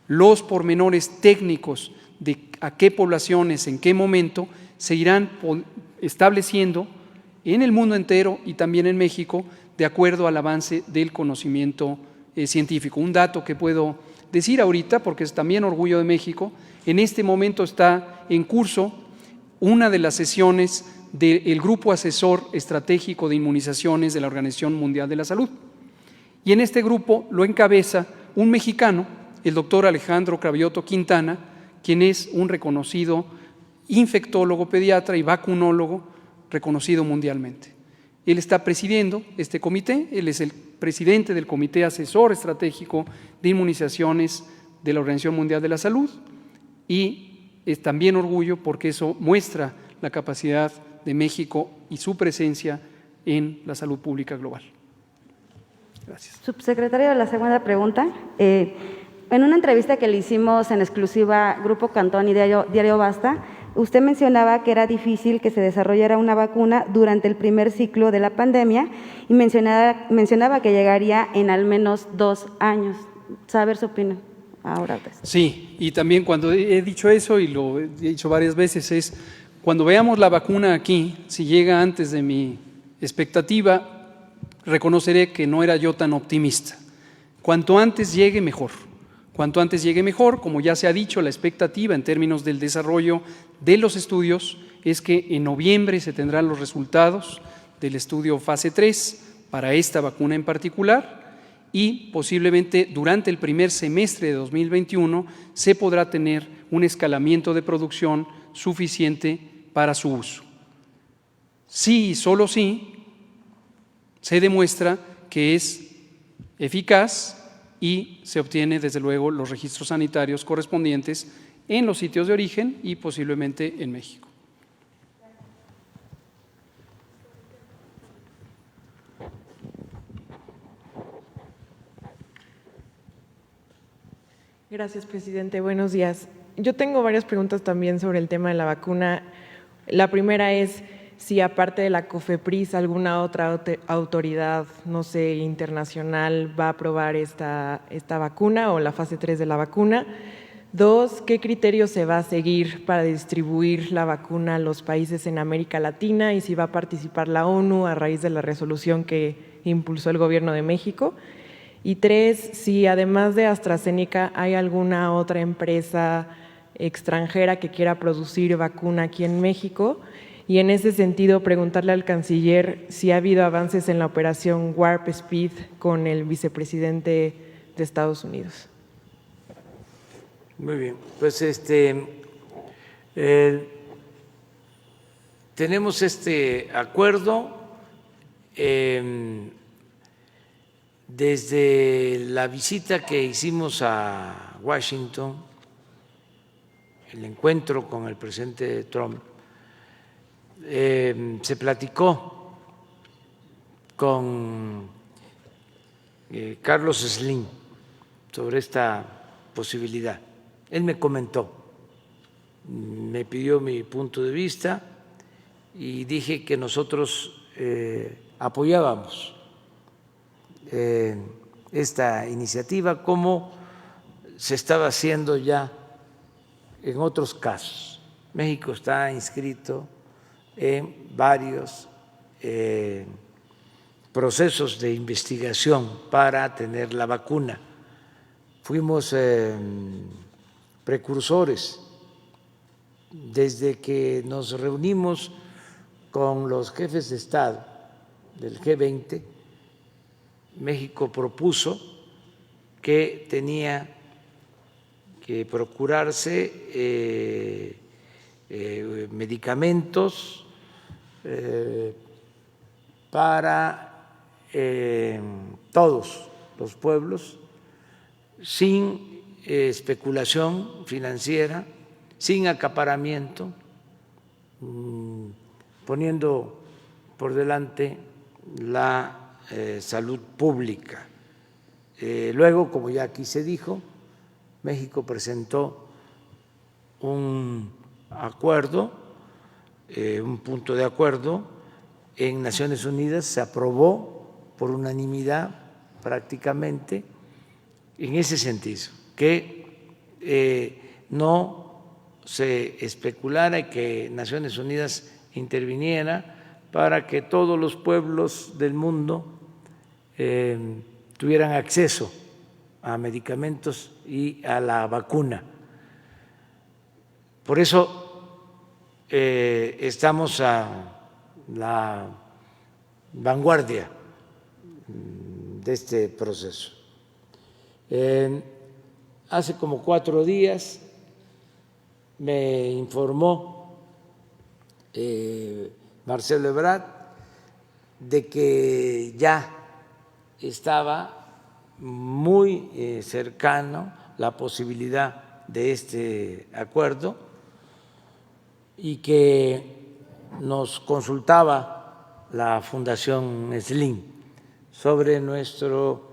Los pormenores técnicos de a qué poblaciones, en qué momento, se irán estableciendo en el mundo entero y también en México, de acuerdo al avance del conocimiento científico. Un dato que puedo decir ahorita, porque es también orgullo de México, en este momento está en curso una de las sesiones del Grupo Asesor Estratégico de Inmunizaciones de la Organización Mundial de la Salud. Y en este grupo lo encabeza un mexicano, el doctor Alejandro Cravioto Quintana, quien es un reconocido infectólogo pediatra y vacunólogo reconocido mundialmente. Él está presidiendo este comité, él es el presidente del Comité Asesor Estratégico de Inmunizaciones de la Organización Mundial de la Salud y es también orgullo porque eso muestra la capacidad de México y su presencia en la salud pública global. Gracias. Subsecretario, la segunda pregunta. En una entrevista que le hicimos en exclusiva Grupo Cantón y Diario Basta, usted mencionaba que era difícil que se desarrollara una vacuna durante el primer ciclo de la pandemia y mencionaba que llegaría en al menos 2 años. Saber su opinión. Ahora sí, y también cuando he dicho eso, y lo he dicho varias veces, es cuando veamos la vacuna aquí, si llega antes de mi expectativa, reconoceré que no era yo tan optimista. Cuanto antes llegue, mejor. Cuanto antes llegue, mejor. Como ya se ha dicho, la expectativa en términos del desarrollo de los estudios es que en noviembre se tendrán los resultados del estudio fase 3 para esta vacuna en particular, y posiblemente durante el primer semestre de 2021 se podrá tener un escalamiento de producción suficiente para su uso. Sí y solo sí se demuestra que es eficaz y se obtiene desde luego los registros sanitarios correspondientes en los sitios de origen y posiblemente en México. Gracias, presidente. Buenos días. Yo tengo varias preguntas también sobre el tema de la vacuna. La primera es si aparte de la COFEPRIS, alguna otra autoridad, no sé, internacional, va a aprobar esta vacuna o la fase 3 de la vacuna. 2, ¿qué criterio se va a seguir para distribuir la vacuna a los países en América Latina y si va a participar la ONU a raíz de la resolución que impulsó el Gobierno de México? Y 3, si además de AstraZeneca hay alguna otra empresa extranjera que quiera producir vacuna aquí en México. Y en ese sentido, preguntarle al canciller si ha habido avances en la operación Warp Speed con el vicepresidente de Estados Unidos. Muy bien, pues tenemos este acuerdo desde la visita que hicimos a Washington, el encuentro con el presidente Trump. Se platicó con Carlos Slim sobre esta posibilidad. Él me comentó, me pidió mi punto de vista y dije que nosotros apoyábamos esta iniciativa como se estaba haciendo ya en otros casos. México está inscrito en varios procesos de investigación para tener la vacuna. Fuimos precursores desde que nos reunimos con los jefes de Estado del G20. México propuso que tenía que procurarse medicamentos para todos los pueblos, sin especulación financiera, sin acaparamiento, poniendo por delante la salud pública. Luego, como ya aquí se dijo, México presentó un acuerdo, un punto de acuerdo en Naciones Unidas, se aprobó por unanimidad prácticamente en ese sentido, que no se especulara y que Naciones Unidas interviniera para que todos los pueblos del mundo tuvieran acceso a medicamentos y a la vacuna. Por eso estamos a la vanguardia de este proceso. Hace como 4 días me informó Marcelo Ebrard de que ya estaba muy cercano la posibilidad de este acuerdo y que nos consultaba la Fundación Slim sobre nuestro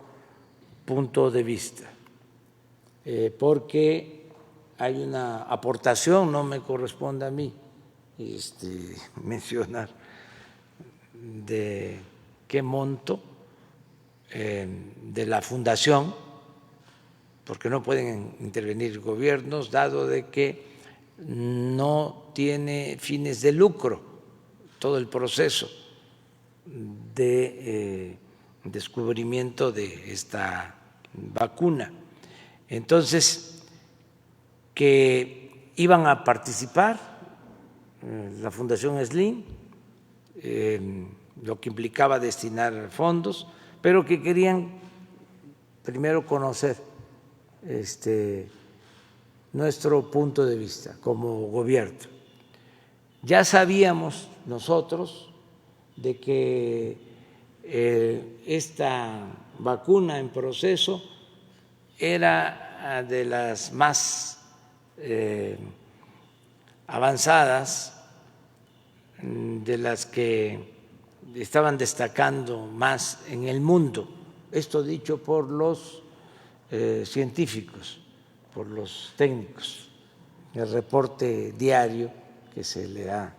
punto de vista, porque hay una aportación, no me corresponde a mí mencionar de qué monto de la fundación, porque no pueden intervenir gobiernos, dado de que no tiene fines de lucro todo el proceso de descubrimiento de esta vacuna. Entonces, que iban a participar la Fundación Slim, lo que implicaba destinar fondos, pero que querían primero conocer nuestro punto de vista como gobierno. Ya sabíamos nosotros de que esta vacuna en proceso era de las más avanzadas, de las que estaban destacando más en el mundo. Esto dicho por los científicos, por los técnicos, el reporte diario que se le ha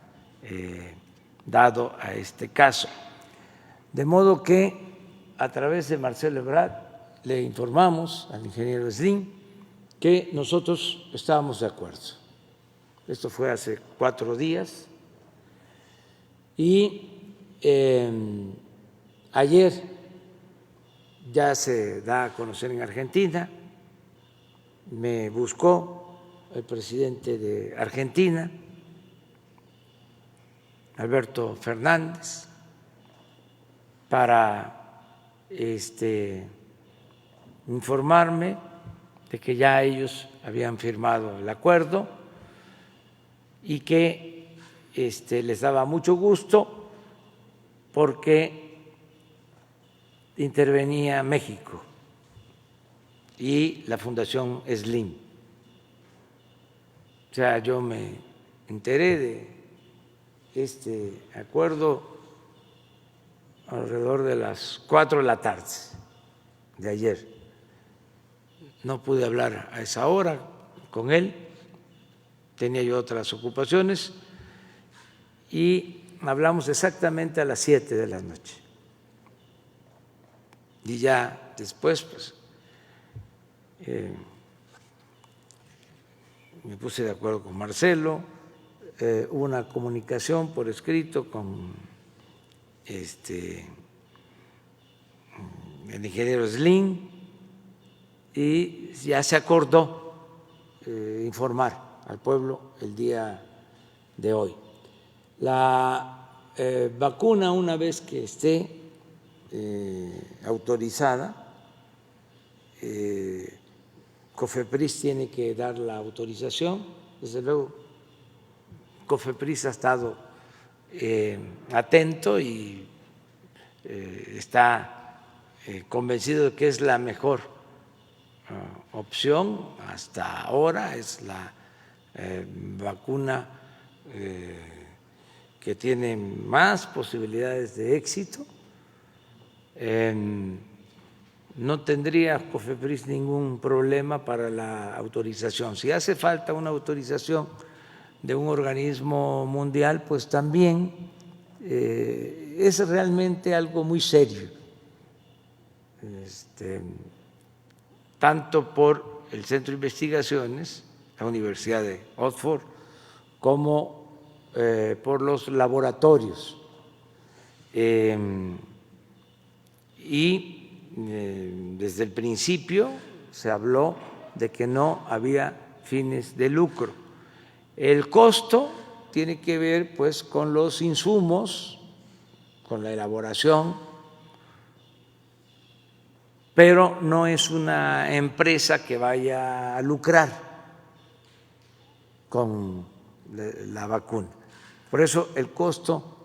dado a este caso. De modo que a través de Marcelo Ebrard le informamos al ingeniero Slim que nosotros estábamos de acuerdo. Esto fue hace 4 días y ayer ya se da a conocer en Argentina, me buscó el presidente de Argentina, Alberto Fernández, para informarme de que ya ellos habían firmado el acuerdo y que les daba mucho gusto porque intervenía México y la Fundación Slim. O sea, yo me enteré de este acuerdo alrededor de las 4 de la tarde de ayer. No pude hablar a esa hora con él, tenía yo otras ocupaciones y hablamos exactamente a las 7 de la noche. Y ya después, pues, me puse de acuerdo con Marcelo, hubo una comunicación por escrito con el ingeniero Slim y ya se acordó informar al pueblo el día de hoy. La vacuna, una vez que esté autorizada, COFEPRIS tiene que dar la autorización. Desde luego, COFEPRIS ha estado atento y está convencido de que es la mejor opción hasta ahora, es la vacuna que tiene más posibilidades de éxito. No tendría COFEPRIS ningún problema para la autorización. Si hace falta una autorización de un organismo mundial, pues también es realmente algo muy serio, tanto por el Centro de Investigaciones, la Universidad de Oxford, como por los laboratorios. Y desde el principio se habló de que no había fines de lucro. El costo tiene que ver pues con los insumos, con la elaboración, pero no es una empresa que vaya a lucrar con la vacuna. Por eso el costo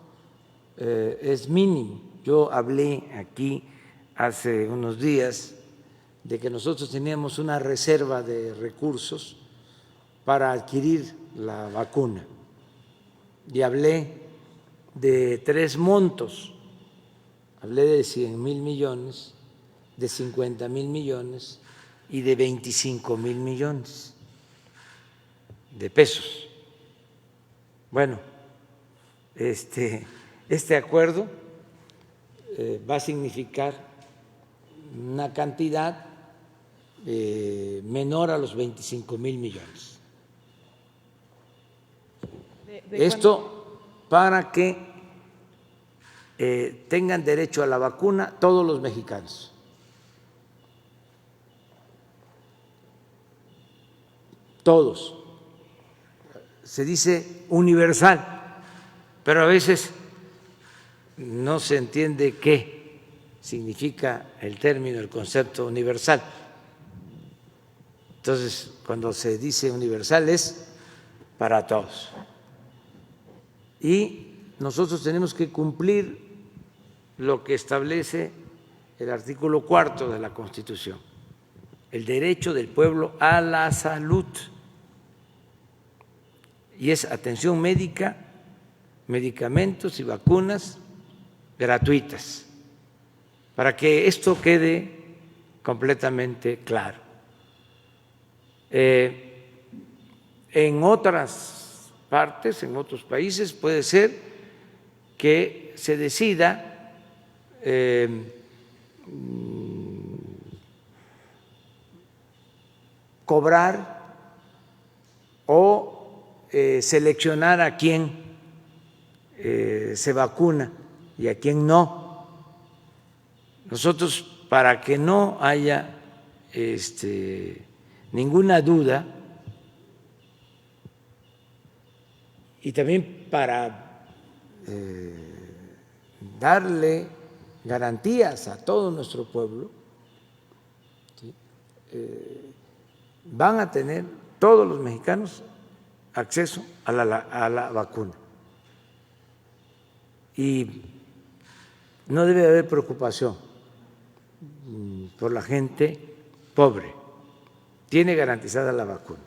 es mínimo. Yo hablé aquí hace unos días de que nosotros teníamos una reserva de recursos para adquirir la vacuna y hablé de 3 montos, hablé de 100,000 millones, de 50,000 millones y de 25,000 millones de pesos. Bueno, este acuerdo va a significar una cantidad menor a los 25,000 millones. Esto para que tengan derecho a la vacuna todos los mexicanos. Todos. Se dice universal, pero a veces no se entiende qué significa el término, el concepto universal. Entonces, cuando se dice universal es para todos. Y nosotros tenemos que cumplir lo que establece el artículo 4 de la Constitución, el derecho del pueblo a la salud. Y es atención médica, medicamentos y vacunas gratuitas, para que esto quede completamente claro. En otras partes, en otros países, puede ser que se decida cobrar o seleccionar a quién se vacuna y a quién no. Nosotros, para que no haya ninguna duda y también para darle garantías a todo nuestro pueblo, ¿sí? Van a tener todos los mexicanos acceso a la vacuna. Y no debe haber preocupación por la gente pobre. Tiene garantizada la vacuna.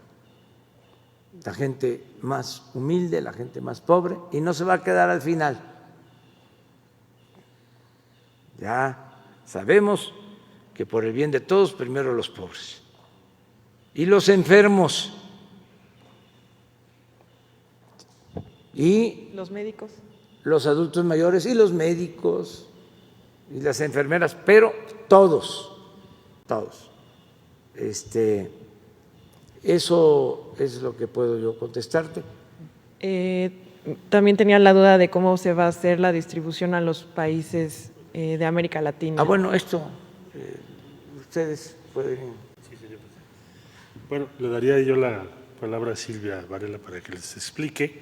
La gente más humilde, la gente más pobre, y no se va a quedar al final. Ya sabemos que por el bien de todos, primero los pobres. Y los enfermos. Y ¿Los médicos? Los adultos mayores y los médicos y las enfermeras, pero todos. Eso es lo que puedo yo contestarte. También tenía la duda de cómo se va a hacer la distribución a los países de América Latina. Bueno, esto ustedes pueden. Sí, señor presidente. Bueno, le daría yo la palabra a Silvia Varela para que les explique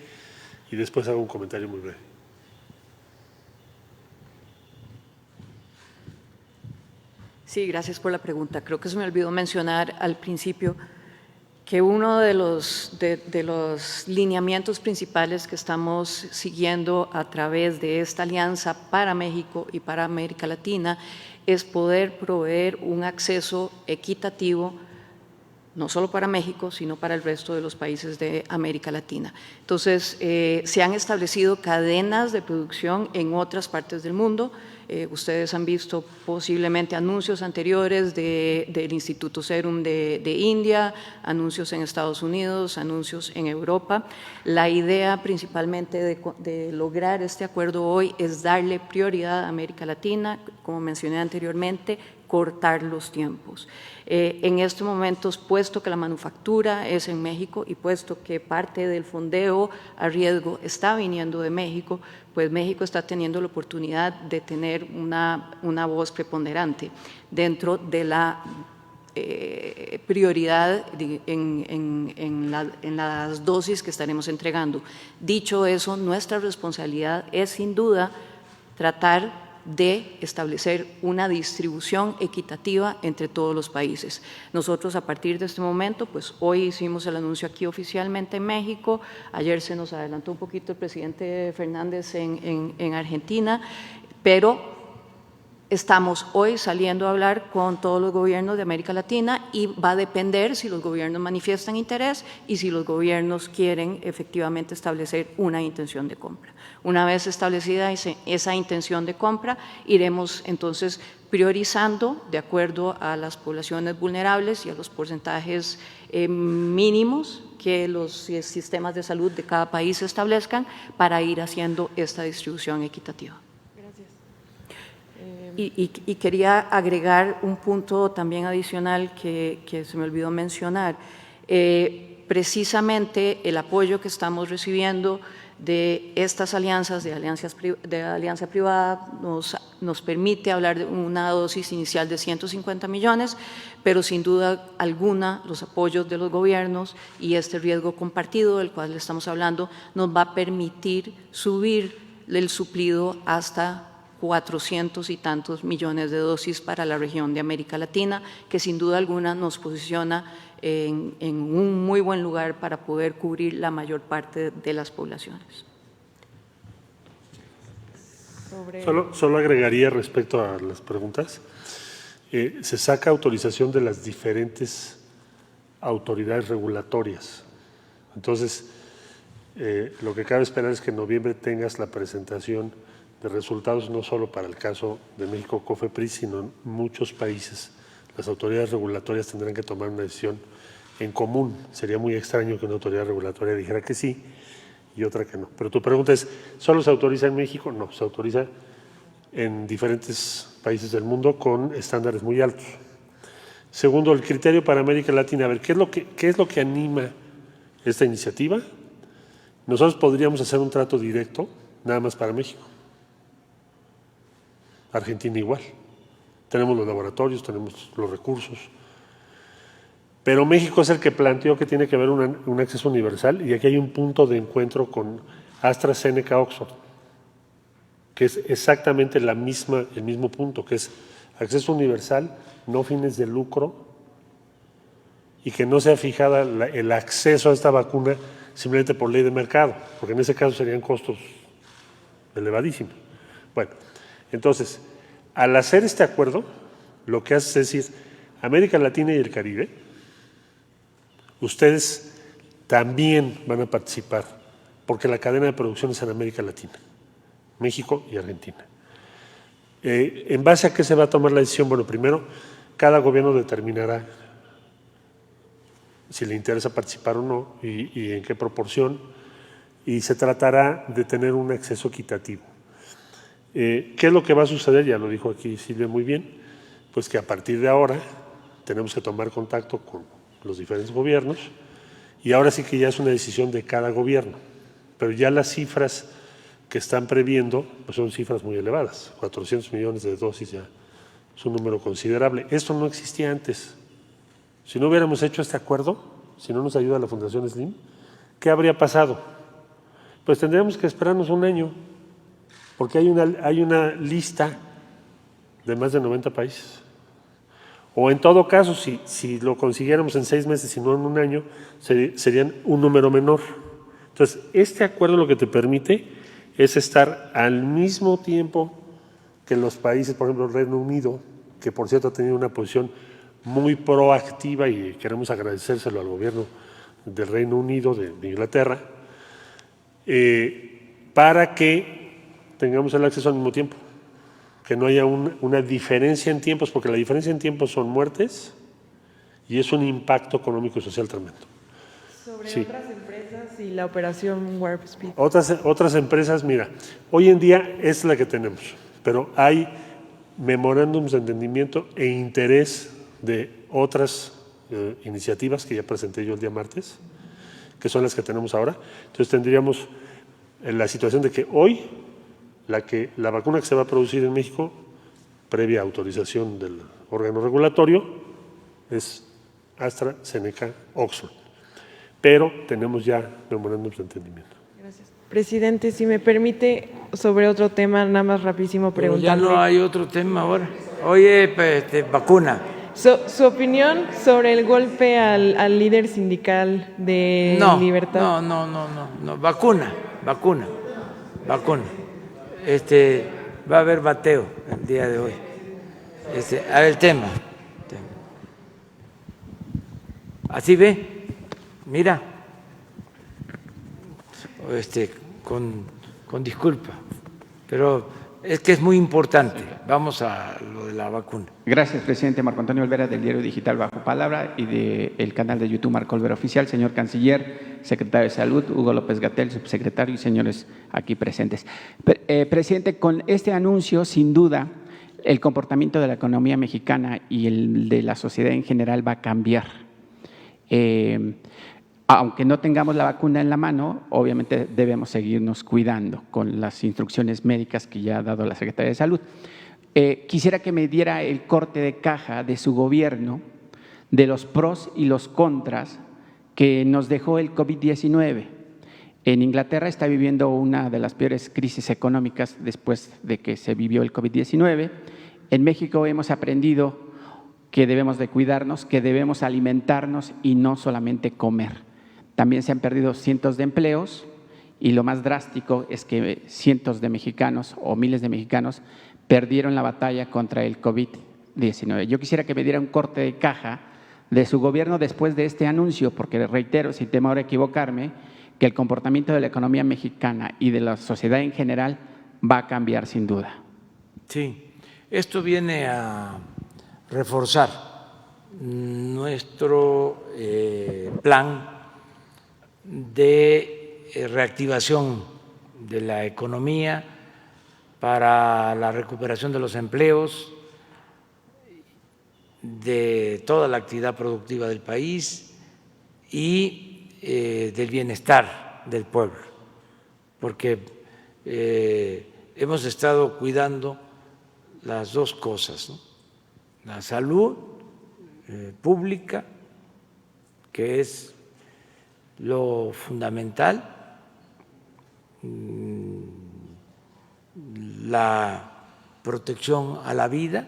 y después hago un comentario muy breve. Sí, gracias por la pregunta. Creo que se me olvidó mencionar al principio que uno de los lineamientos principales que estamos siguiendo a través de esta alianza para México y para América Latina es poder proveer un acceso equitativo no solo para México, sino para el resto de los países de América Latina. Entonces, se han establecido cadenas de producción en otras partes del mundo. Ustedes han visto posiblemente anuncios anteriores del Instituto Serum de India, anuncios en Estados Unidos, anuncios en Europa. La idea principalmente de lograr este acuerdo hoy es darle prioridad a América Latina, como mencioné anteriormente, cortar los tiempos. En estos momentos, puesto que la manufactura es en México y puesto que parte del fondeo a riesgo está viniendo de México, pues México está teniendo la oportunidad de tener una voz preponderante dentro de la prioridad en las dosis que estaremos entregando. Dicho eso, nuestra responsabilidad es sin duda tratar de establecer una distribución equitativa entre todos los países. Nosotros a partir de este momento, pues hoy hicimos el anuncio aquí oficialmente en México, ayer se nos adelantó un poquito el presidente Fernández en Argentina, pero estamos hoy saliendo a hablar con todos los gobiernos de América Latina y va a depender si los gobiernos manifiestan interés y si los gobiernos quieren efectivamente establecer una intención de compra. Una vez establecida esa intención de compra, iremos entonces priorizando de acuerdo a las poblaciones vulnerables y a los porcentajes mínimos que los sistemas de salud de cada país establezcan para ir haciendo esta distribución equitativa. Y quería agregar un punto también adicional que se me olvidó mencionar. Precisamente el apoyo que estamos recibiendo de estas alianzas, de alianza privada, nos permite hablar de una dosis inicial de 150 millones, pero sin duda alguna los apoyos de los gobiernos y este riesgo compartido del cual estamos hablando nos va a permitir subir el suplido hasta 400 y tantos millones de dosis para la región de América Latina, que sin duda alguna nos posiciona en un muy buen lugar para poder cubrir la mayor parte de las poblaciones. Solo agregaría respecto a las preguntas, se saca autorización de las diferentes autoridades regulatorias. Entonces, lo que cabe esperar es que en noviembre tengas la presentación de resultados no solo para el caso de México COFEPRIS, sino en muchos países. Las autoridades regulatorias tendrán que tomar una decisión en común. Sería muy extraño que una autoridad regulatoria dijera que sí y otra que no. Pero tu pregunta es, ¿solo se autoriza en México? No, se autoriza en diferentes países del mundo con estándares muy altos. Segundo, el criterio para América Latina. A ver, ¿qué es lo que anima esta iniciativa? Nosotros podríamos hacer un trato directo nada más para México. Argentina igual. Tenemos los laboratorios, tenemos los recursos. Pero México es el que planteó que tiene que haber un acceso universal y aquí hay un punto de encuentro con AstraZeneca Oxford, que es exactamente el mismo punto, que es acceso universal, no fines de lucro y que no sea fijada el acceso a esta vacuna simplemente por ley de mercado, porque en ese caso serían costos elevadísimos. Bueno, entonces, al hacer este acuerdo, lo que hace es decir, América Latina y el Caribe, ustedes también van a participar, porque la cadena de producción es en América Latina, México y Argentina. ¿En base a qué se va a tomar la decisión? Bueno, primero, cada gobierno determinará si le interesa participar o no y en qué proporción, y se tratará de tener un acceso equitativo. ¿Qué es lo que va a suceder? Ya lo dijo aquí Silvia muy bien, pues que a partir de ahora tenemos que tomar contacto con los diferentes gobiernos y ahora sí que ya es una decisión de cada gobierno, pero ya las cifras que están previendo pues son cifras muy elevadas, 400 millones de dosis ya es un número considerable. Esto no existía antes. Si no hubiéramos hecho este acuerdo, si no nos ayuda la Fundación Slim, ¿qué habría pasado? Pues tendríamos que esperarnos un año, porque hay una lista de más de 90 países. O en todo caso, si lo consiguiéramos en 6 meses y no en un año, serían un número menor. Entonces, este acuerdo lo que te permite es estar al mismo tiempo que los países, por ejemplo, el Reino Unido, que por cierto ha tenido una posición muy proactiva y queremos agradecérselo al gobierno del Reino Unido, de Inglaterra, para que tengamos el acceso al mismo tiempo, que no haya una diferencia en tiempos, porque la diferencia en tiempos son muertes y es un impacto económico y social tremendo. Sobre otras empresas y la operación Warp Speed. Otras empresas, mira, hoy en día es la que tenemos, pero hay memorándums de entendimiento e interés de otras iniciativas que ya presenté yo el día martes, que son las que tenemos ahora. Entonces tendríamos la situación de que hoy la vacuna que se va a producir en México, previa autorización del órgano regulatorio, es AstraZeneca Oxford. Pero tenemos ya memorándums de entendimiento. Gracias. Presidente, si me permite, sobre otro tema, nada más rapidísimo preguntarle. Pero ya no hay otro tema ahora. Oye, vacuna. Su opinión sobre el golpe al líder sindical de Libertad. No. Vacuna. Va a haber bateo el día de hoy. A ver, el tema. Así ve. Mira, con disculpa, pero es que es muy importante. Vamos a lo de la vacuna. Gracias, presidente. Marco Antonio Olvera, del diario digital Bajo Palabra y del canal de YouTube Marco Olvera Oficial. Señor Canciller, secretario de Salud, Hugo López-Gatell, subsecretario y señores aquí presentes. Presidente, con este anuncio, sin duda, el comportamiento de la economía mexicana y el de la sociedad en general va a cambiar. Aunque no tengamos la vacuna en la mano, obviamente debemos seguirnos cuidando con las instrucciones médicas que ya ha dado la Secretaría de Salud. Quisiera que me diera el corte de caja de su gobierno de los pros y los contras que nos dejó el COVID-19. En Inglaterra está viviendo una de las peores crisis económicas después de que se vivió el COVID-19. En México hemos aprendido que debemos de cuidarnos, que debemos alimentarnos y no solamente comer. También se han perdido cientos de empleos y lo más drástico es que cientos de mexicanos o miles de mexicanos perdieron la batalla contra el COVID-19. Yo quisiera que me diera un corte de caja de su gobierno después de este anuncio, porque reitero, sin temor a equivocarme, que el comportamiento de la economía mexicana y de la sociedad en general va a cambiar sin duda. Sí, esto viene a reforzar nuestro plan de reactivación de la economía para la recuperación de los empleos, de toda la actividad productiva del país y del bienestar del pueblo, porque hemos estado cuidando las dos cosas, ¿no? La salud pública, que es lo fundamental, la protección a la vida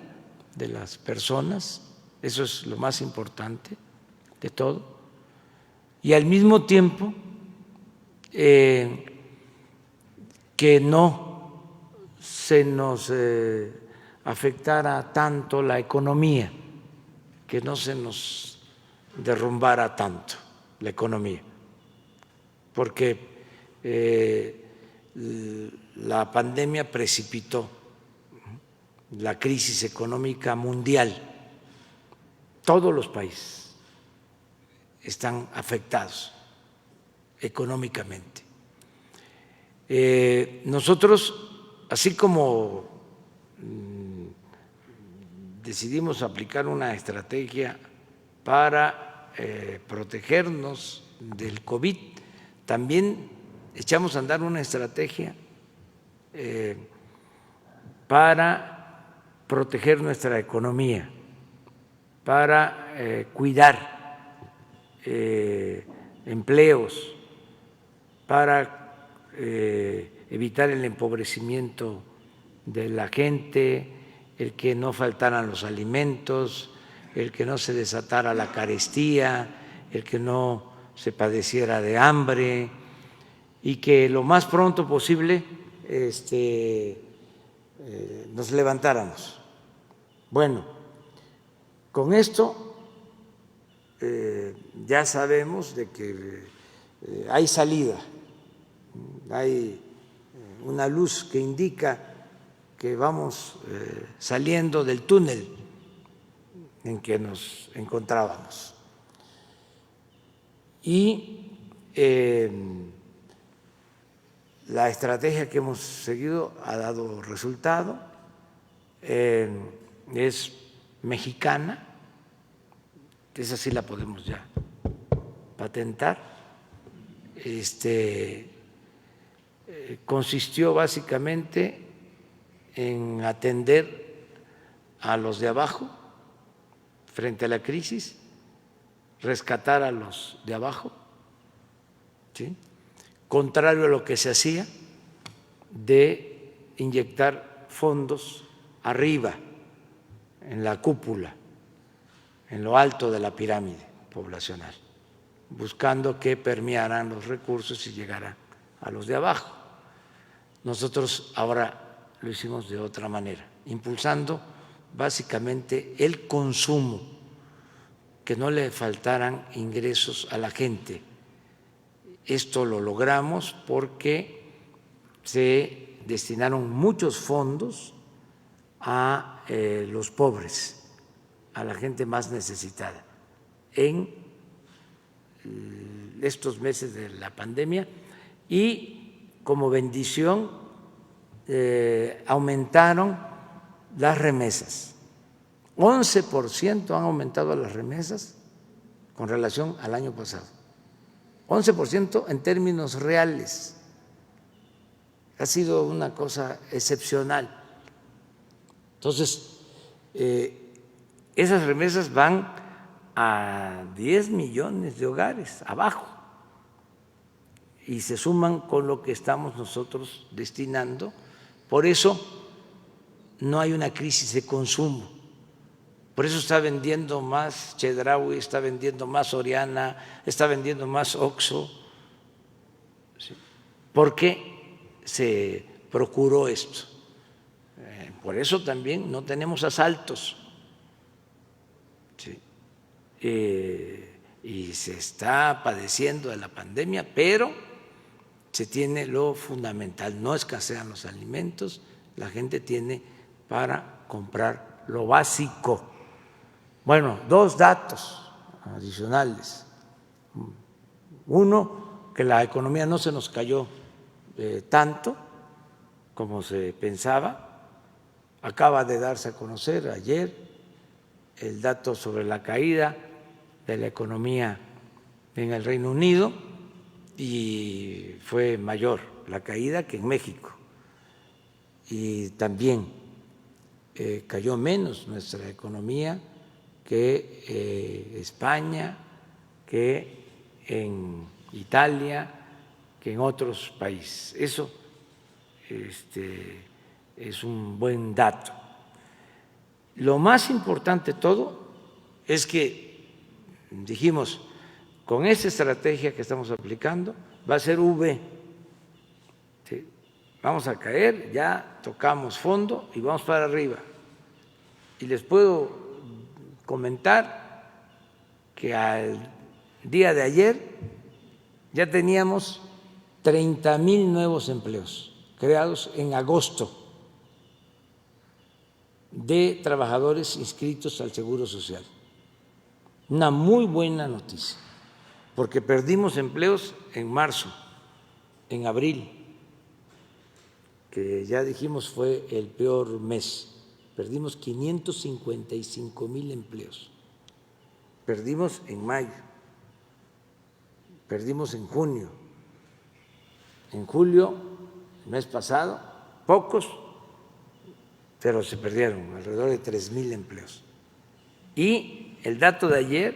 de las personas, eso es lo más importante de todo, y al mismo tiempo que no se nos afectara tanto la economía, que no se nos derrumbara tanto la economía, porque la pandemia precipitó la crisis económica mundial. Todos los países están afectados económicamente. Nosotros, así como decidimos aplicar una estrategia para protegernos del COVID, también echamos a andar una estrategia para proteger nuestra economía, para cuidar empleos, para evitar el empobrecimiento de la gente, el que no faltaran los alimentos, el que no se desatara la carestía, el que no se padeciera de hambre y que lo más pronto posible nos levantáramos. Bueno, con esto ya sabemos de que hay salida, hay una luz que indica que vamos saliendo del túnel en que nos encontrábamos. Y la estrategia que hemos seguido ha dado resultado, es mexicana, esa sí la podemos ya patentar. Consistió básicamente en atender a los de abajo frente a la crisis, rescatar a los de abajo, ¿sí? Contrario a lo que se hacía de inyectar fondos arriba, en la cúpula, en lo alto de la pirámide poblacional, buscando que permearan los recursos y llegaran a los de abajo. Nosotros ahora lo hicimos de otra manera, impulsando básicamente el consumo, que no le faltaran ingresos a la gente. Esto lo logramos porque se destinaron muchos fondos a los pobres, a la gente más necesitada en estos meses de la pandemia, y como bendición aumentaron las remesas. 11% han aumentado las remesas con relación al año pasado. 11% en términos reales. Ha sido una cosa excepcional. Entonces, esas remesas van a 10 millones de hogares abajo y se suman con lo que estamos nosotros destinando. Por eso no hay una crisis de consumo. Por eso está vendiendo más Chedraui, está vendiendo más Soriana, está vendiendo más Oxxo, ¿sí? Porque se procuró esto. Por eso también no tenemos asaltos, ¿sí? Y se está padeciendo de la pandemia, pero se tiene lo fundamental, no escasean los alimentos, la gente tiene para comprar lo básico. Bueno, dos datos adicionales. Uno, que la economía no se nos cayó tanto como se pensaba. Acaba de darse a conocer ayer el dato sobre la caída de la economía en el Reino Unido y fue mayor la caída que en México. Y también cayó menos nuestra economía que España, que en Italia, que en otros países. Eso es un buen dato. Lo más importante de todo es que dijimos, con esta estrategia que estamos aplicando, va a ser V. ¿Sí? Vamos a caer, ya tocamos fondo y vamos para arriba. Y les puedo comentar que al día de ayer ya teníamos 30,000 nuevos empleos creados en agosto de trabajadores inscritos al Seguro Social. Una muy buena noticia, porque perdimos empleos en marzo, en abril, que ya dijimos fue el peor mes. Perdimos 555,000 empleos. Perdimos en mayo, perdimos en junio, en julio, el mes pasado, pocos, pero se perdieron alrededor de 3,000 empleos. Y el dato de ayer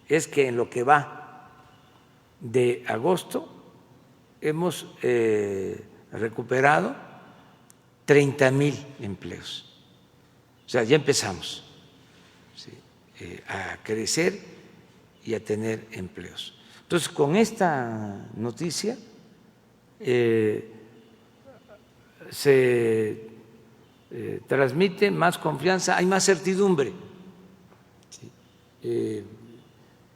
es que en lo que va de agosto hemos recuperado 30,000 empleos. O sea, ya empezamos, ¿sí?, a crecer y a tener empleos. Entonces, con esta noticia se transmite más confianza, hay más certidumbre, ¿sí?,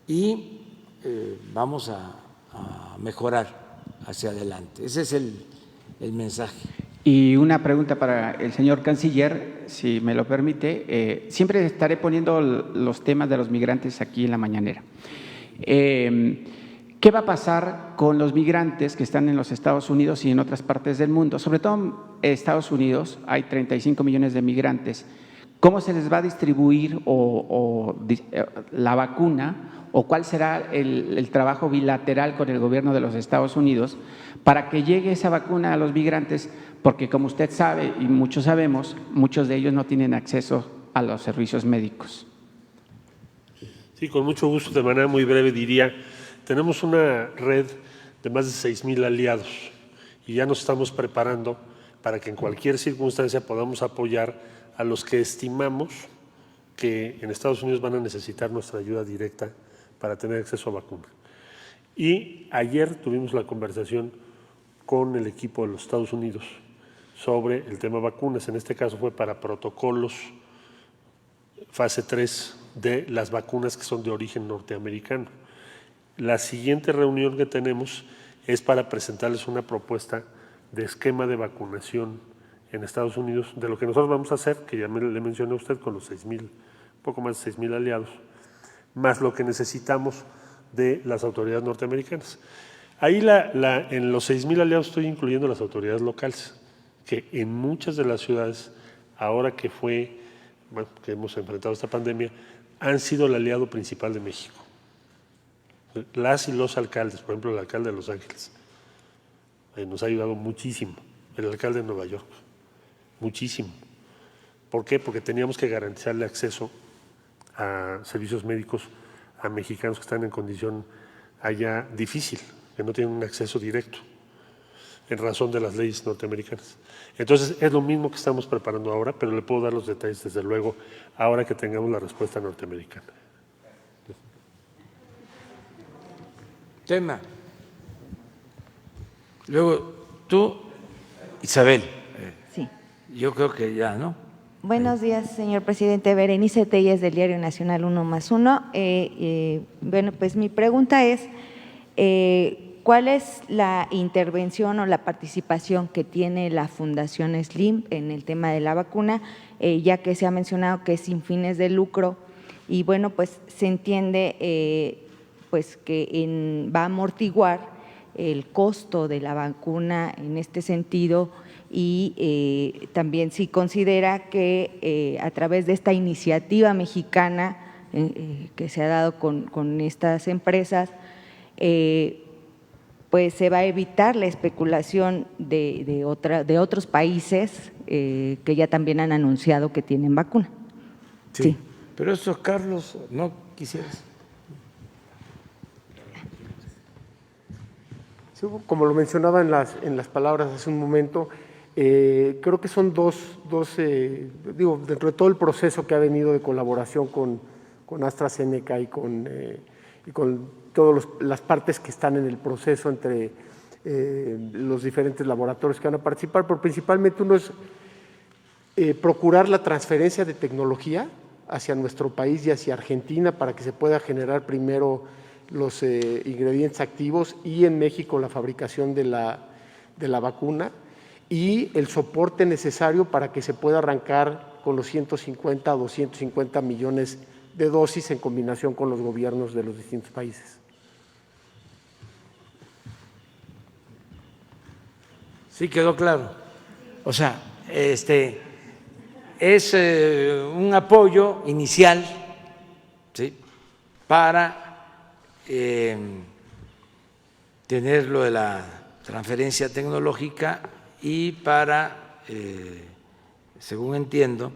y vamos a mejorar hacia adelante. Ese es el mensaje. Y una pregunta para el señor canciller, si me lo permite. Siempre estaré poniendo los temas de los migrantes aquí en la mañanera. ¿Qué va a pasar con los migrantes que están en los Estados Unidos y en otras partes del mundo? Sobre todo en Estados Unidos hay 35 millones de migrantes. ¿Cómo se les va a distribuir la vacuna o cuál será el trabajo bilateral con el gobierno de los Estados Unidos para que llegue esa vacuna a los migrantes? Porque como usted sabe y muchos sabemos, muchos de ellos no tienen acceso a los servicios médicos. Sí, con mucho gusto, de manera muy breve diría, tenemos una red de más de 6,000 aliados y ya nos estamos preparando para que en cualquier circunstancia podamos apoyar a los que estimamos que en Estados Unidos van a necesitar nuestra ayuda directa para tener acceso a vacuna. Y ayer tuvimos la conversación con el equipo de los Estados Unidos sobre el tema vacunas. En este caso fue para protocolos fase 3 de las vacunas que son de origen norteamericano. La siguiente reunión que tenemos es para presentarles una propuesta de esquema de vacunación en Estados Unidos, de lo que nosotros vamos a hacer, que ya le mencioné a usted, con los 6,000, poco más de 6,000 aliados, más lo que necesitamos de las autoridades norteamericanas. Ahí en los 6,000 aliados estoy incluyendo las autoridades locales, que en muchas de las ciudades, ahora que que hemos enfrentado esta pandemia, han sido el aliado principal de México. Las y los alcaldes, por ejemplo, el alcalde de Los Ángeles, nos ha ayudado muchísimo, el alcalde de Nueva York, muchísimo. ¿Por qué? Porque teníamos que garantizarle acceso a servicios médicos a mexicanos que están en condición allá difícil, que no tienen un acceso directo en razón de las leyes norteamericanas. Entonces, es lo mismo que estamos preparando ahora, pero le puedo dar los detalles, desde luego, ahora que tengamos la respuesta norteamericana. Tema. Luego, tú, Isabel. Sí. Yo creo que ya, ¿no? Buenos días, señor presidente. Berenice Telles, del Diario Nacional 1+1. Bueno, pues mi pregunta es, ¿cuál es la intervención o la participación que tiene la Fundación Slim en el tema de la vacuna, ya que se ha mencionado que es sin fines de lucro? Y bueno, pues se entiende pues que va a amortiguar el costo de la vacuna en este sentido, y también si considera que a través de esta iniciativa mexicana que se ha dado con estas empresas, pues se va a evitar la especulación de otros países que ya también han anunciado que tienen vacuna. Sí. Pero eso, Carlos, ¿no quisieras? Sí, como lo mencionaba en las palabras hace un momento, creo que son digo, dentro de todo el proceso que ha venido de colaboración con AstraZeneca y con todas las partes que están en el proceso entre los diferentes laboratorios que van a participar, pero principalmente uno es procurar la transferencia de tecnología hacia nuestro país y hacia Argentina para que se pueda generar primero los ingredientes activos y en México la fabricación de la vacuna y el soporte necesario para que se pueda arrancar con los 150 a 250 millones de dosis en combinación con los gobiernos de los distintos países. Sí, quedó claro. O sea, es un apoyo inicial, ¿sí?, para tener lo de la transferencia tecnológica y para, según entiendo,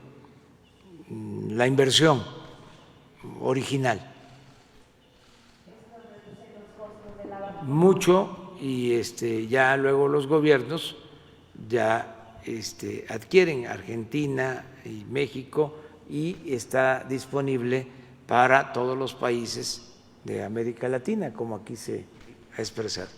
la inversión original. Mucho, y ya luego los gobiernos ya adquieren Argentina y México y está disponible para todos los países de América Latina, como aquí se ha expresado.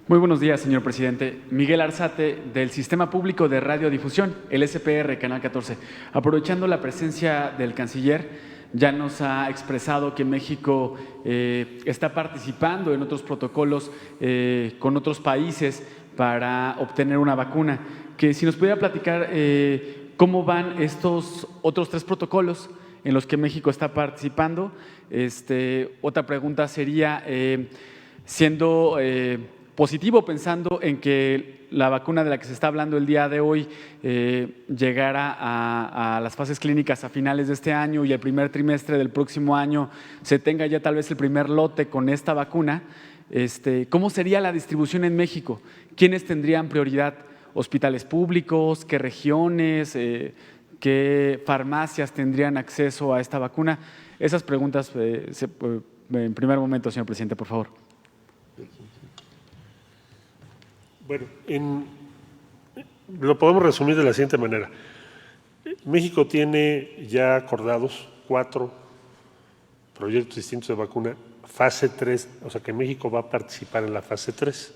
Muy buenos días, señor presidente. Miguel Arzate, del Sistema Público de Radiodifusión, el SPR, Canal 14. Aprovechando la presencia del canciller, ya nos ha expresado que México está participando en otros protocolos con otros países para obtener una vacuna. Que si nos pudiera platicar cómo van estos otros 3 protocolos en los que México está participando. Otra pregunta sería, siendo positivo, pensando en que la vacuna de la que se está hablando el día de hoy llegara a las fases clínicas a finales de este año y el primer trimestre del próximo año se tenga ya tal vez el primer lote con esta vacuna, ¿cómo sería la distribución en México? ¿Quiénes tendrían prioridad? ¿Hospitales públicos? ¿Qué regiones? ¿Qué farmacias tendrían acceso a esta vacuna? Esas preguntas en primer momento, señor presidente, por favor. Bueno, lo podemos resumir de la siguiente manera. México tiene ya acordados 4 proyectos distintos de vacuna, fase 3, o sea que México va a participar en la fase 3,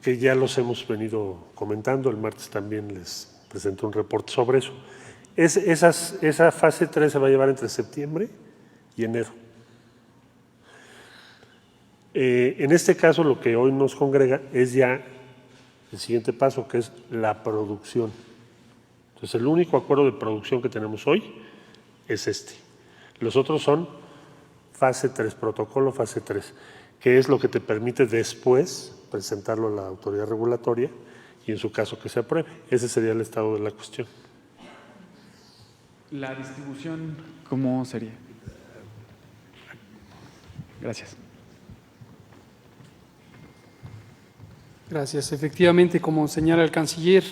que ya los hemos venido comentando. El martes también les presenté un reporte sobre eso. Esa fase 3 se va a llevar entre septiembre y enero. En este caso, lo que hoy nos congrega es ya el siguiente paso, que es la producción. Entonces, el único acuerdo de producción que tenemos hoy es Los otros son fase 3, protocolo fase 3, que es lo que te permite después presentarlo a la autoridad regulatoria y en su caso que se apruebe. Ese sería el estado de la cuestión. ¿La distribución cómo sería? Gracias. Gracias. Efectivamente, como señala el canciller,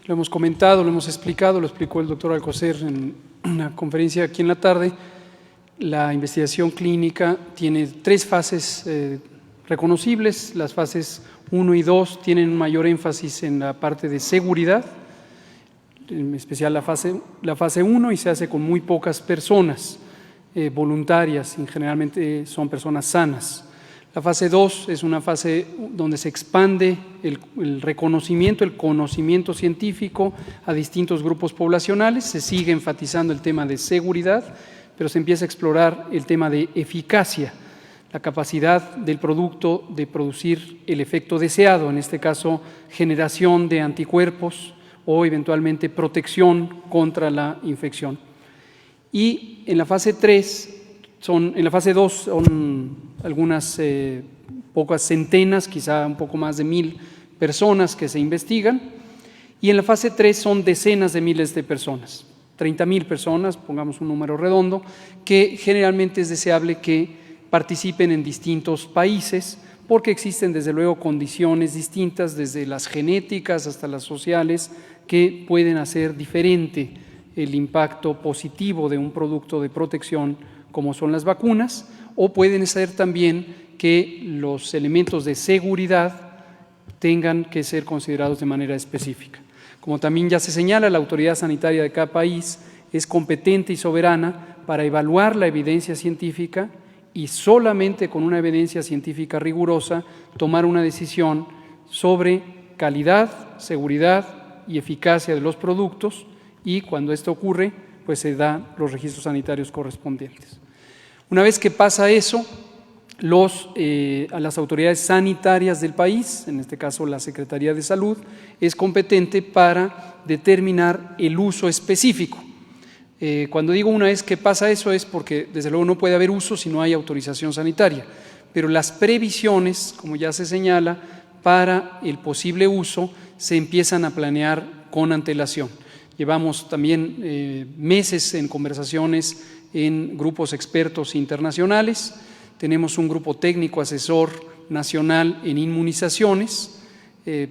lo hemos comentado, lo hemos explicado, lo explicó el doctor Alcocer en una conferencia aquí en la tarde. La investigación clínica tiene 3 fases reconocibles. Las fases 1 y 2 tienen un mayor énfasis en la parte de seguridad, en especial la fase 1, y se hace con muy pocas personas voluntarias, y generalmente son personas sanas. La fase 2 es una fase donde se expande el reconocimiento, el conocimiento científico a distintos grupos poblacionales. Se sigue enfatizando el tema de seguridad, pero se empieza a explorar el tema de eficacia, la capacidad del producto de producir el efecto deseado, en este caso generación de anticuerpos o eventualmente protección contra la infección. Y en la fase 2 son algunas pocas centenas, quizá un poco más de 1,000 personas que se investigan, y en la fase 3 son decenas de miles de personas, 30,000 personas, pongamos un número redondo, que generalmente es deseable que participen en distintos países, porque existen desde luego condiciones distintas, desde las genéticas hasta las sociales, que pueden hacer diferente el impacto positivo de un producto de protección como son las vacunas, o pueden ser también que los elementos de seguridad tengan que ser considerados de manera específica. Como también ya se señala, la autoridad sanitaria de cada país es competente y soberana para evaluar la evidencia científica y solamente con una evidencia científica rigurosa tomar una decisión sobre calidad, seguridad y eficacia de los productos, y cuando esto ocurre, pues se dan los registros sanitarios correspondientes. Una vez que pasa eso, a las autoridades sanitarias del país, en este caso la Secretaría de Salud, es competente para determinar el uso específico. Cuando digo una vez que pasa eso es porque desde luego no puede haber uso si no hay autorización sanitaria, pero las previsiones, como ya se señala, para el posible uso se empiezan a planear con antelación. Llevamos también meses en conversaciones en grupos expertos internacionales. Tenemos un grupo técnico asesor nacional en inmunizaciones.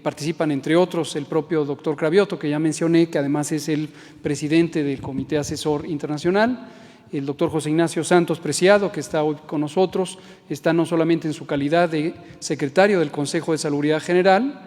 Participan entre otros el propio doctor Cravioto, que ya mencioné, que además es el presidente del Comité Asesor Internacional, el doctor José Ignacio Santos Preciado, que está hoy con nosotros, está no solamente en su calidad de secretario del Consejo de Salubridad General,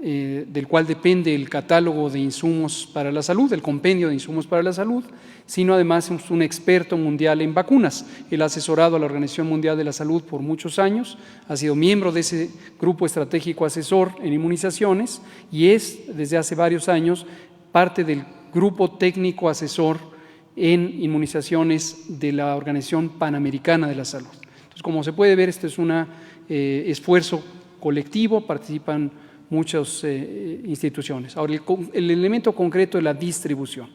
del cual depende el catálogo de insumos para la salud, el compendio de insumos para la salud, sino además es un experto mundial en vacunas. Él ha asesorado a la Organización Mundial de la Salud por muchos años, ha sido miembro de ese grupo estratégico asesor en inmunizaciones y es desde hace varios años parte del grupo técnico asesor en inmunizaciones de la Organización Panamericana de la Salud. Entonces, como se puede ver, este es un esfuerzo colectivo, participan muchas instituciones. Ahora, el elemento concreto de la distribución.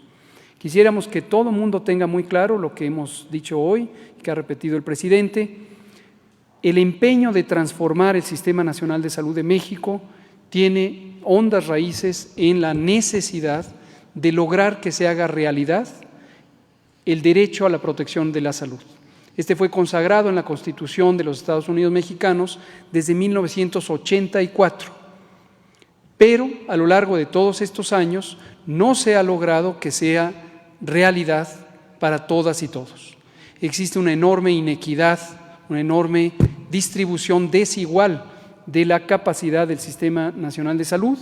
Quisiéramos que todo el mundo tenga muy claro lo que hemos dicho hoy, que ha repetido el presidente. El empeño de transformar el Sistema Nacional de Salud de México tiene hondas raíces en la necesidad de lograr que se haga realidad el derecho a la protección de la salud. Este fue consagrado en la Constitución de los Estados Unidos mexicanos desde 1984. Pero a lo largo de todos estos años no se ha logrado que sea realidad para todas y todos. Existe una enorme inequidad, una enorme distribución desigual de la capacidad del Sistema Nacional de Salud.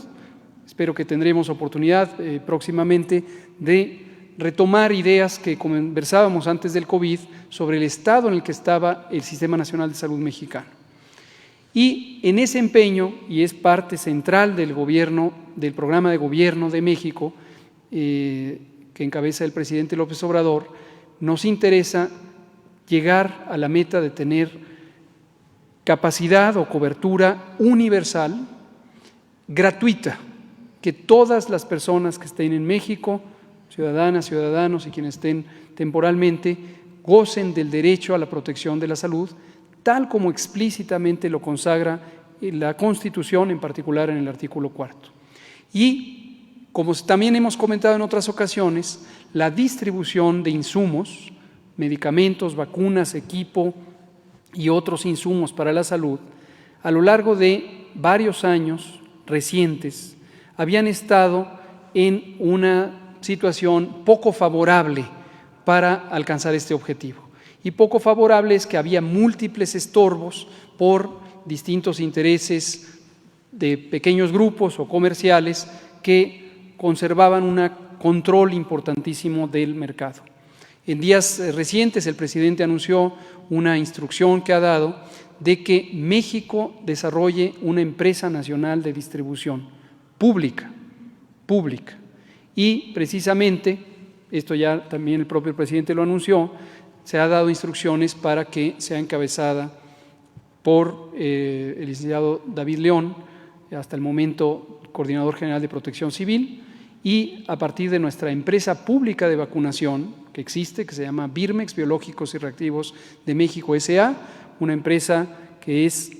Espero que tendremos oportunidad próximamente de retomar ideas que conversábamos antes del COVID sobre el estado en el que estaba el Sistema Nacional de Salud mexicano. Y en ese empeño, y es parte central del gobierno, del programa de gobierno de México, que encabeza el presidente López Obrador, nos interesa llegar a la meta de tener capacidad o cobertura universal, gratuita, que todas las personas que estén en México, ciudadanas, ciudadanos y quienes estén temporalmente, gocen del derecho a la protección de la salud, tal como explícitamente lo consagra la Constitución, en particular en el artículo 4. Y, como también hemos comentado en otras ocasiones, la distribución de insumos, medicamentos, vacunas, equipo y otros insumos para la salud, a lo largo de varios años recientes, habían estado en una situación poco favorable para alcanzar este objetivo. Y poco favorable es que había múltiples estorbos por distintos intereses de pequeños grupos o comerciales que conservaban un control importantísimo del mercado. En días recientes el presidente anunció una instrucción que ha dado de que México desarrolle una empresa nacional de distribución pública. Y precisamente, esto ya también el propio presidente lo anunció, se ha dado instrucciones para que sea encabezada por el licenciado David León, hasta el momento coordinador general de Protección Civil, y a partir de nuestra empresa pública de vacunación que existe, que se llama Birmex Biológicos y Reactivos de México S.A., una empresa que es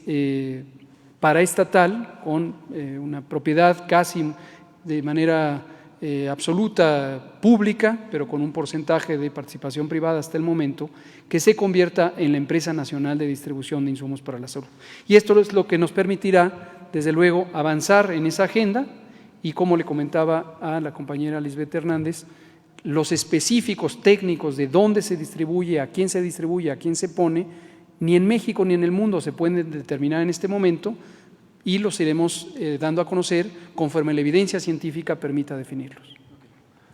paraestatal, con una propiedad casi de manera absoluta pública, pero con un porcentaje de participación privada hasta el momento, que se convierta en la empresa nacional de distribución de insumos para la salud. Y esto es lo que nos permitirá, desde luego, avanzar en esa agenda y, como le comentaba a la compañera Lisbeth Hernández, los específicos técnicos de dónde se distribuye, a quién se pone, ni en México ni en el mundo se pueden determinar en este momento, y los iremos dando a conocer conforme la evidencia científica permita definirlos.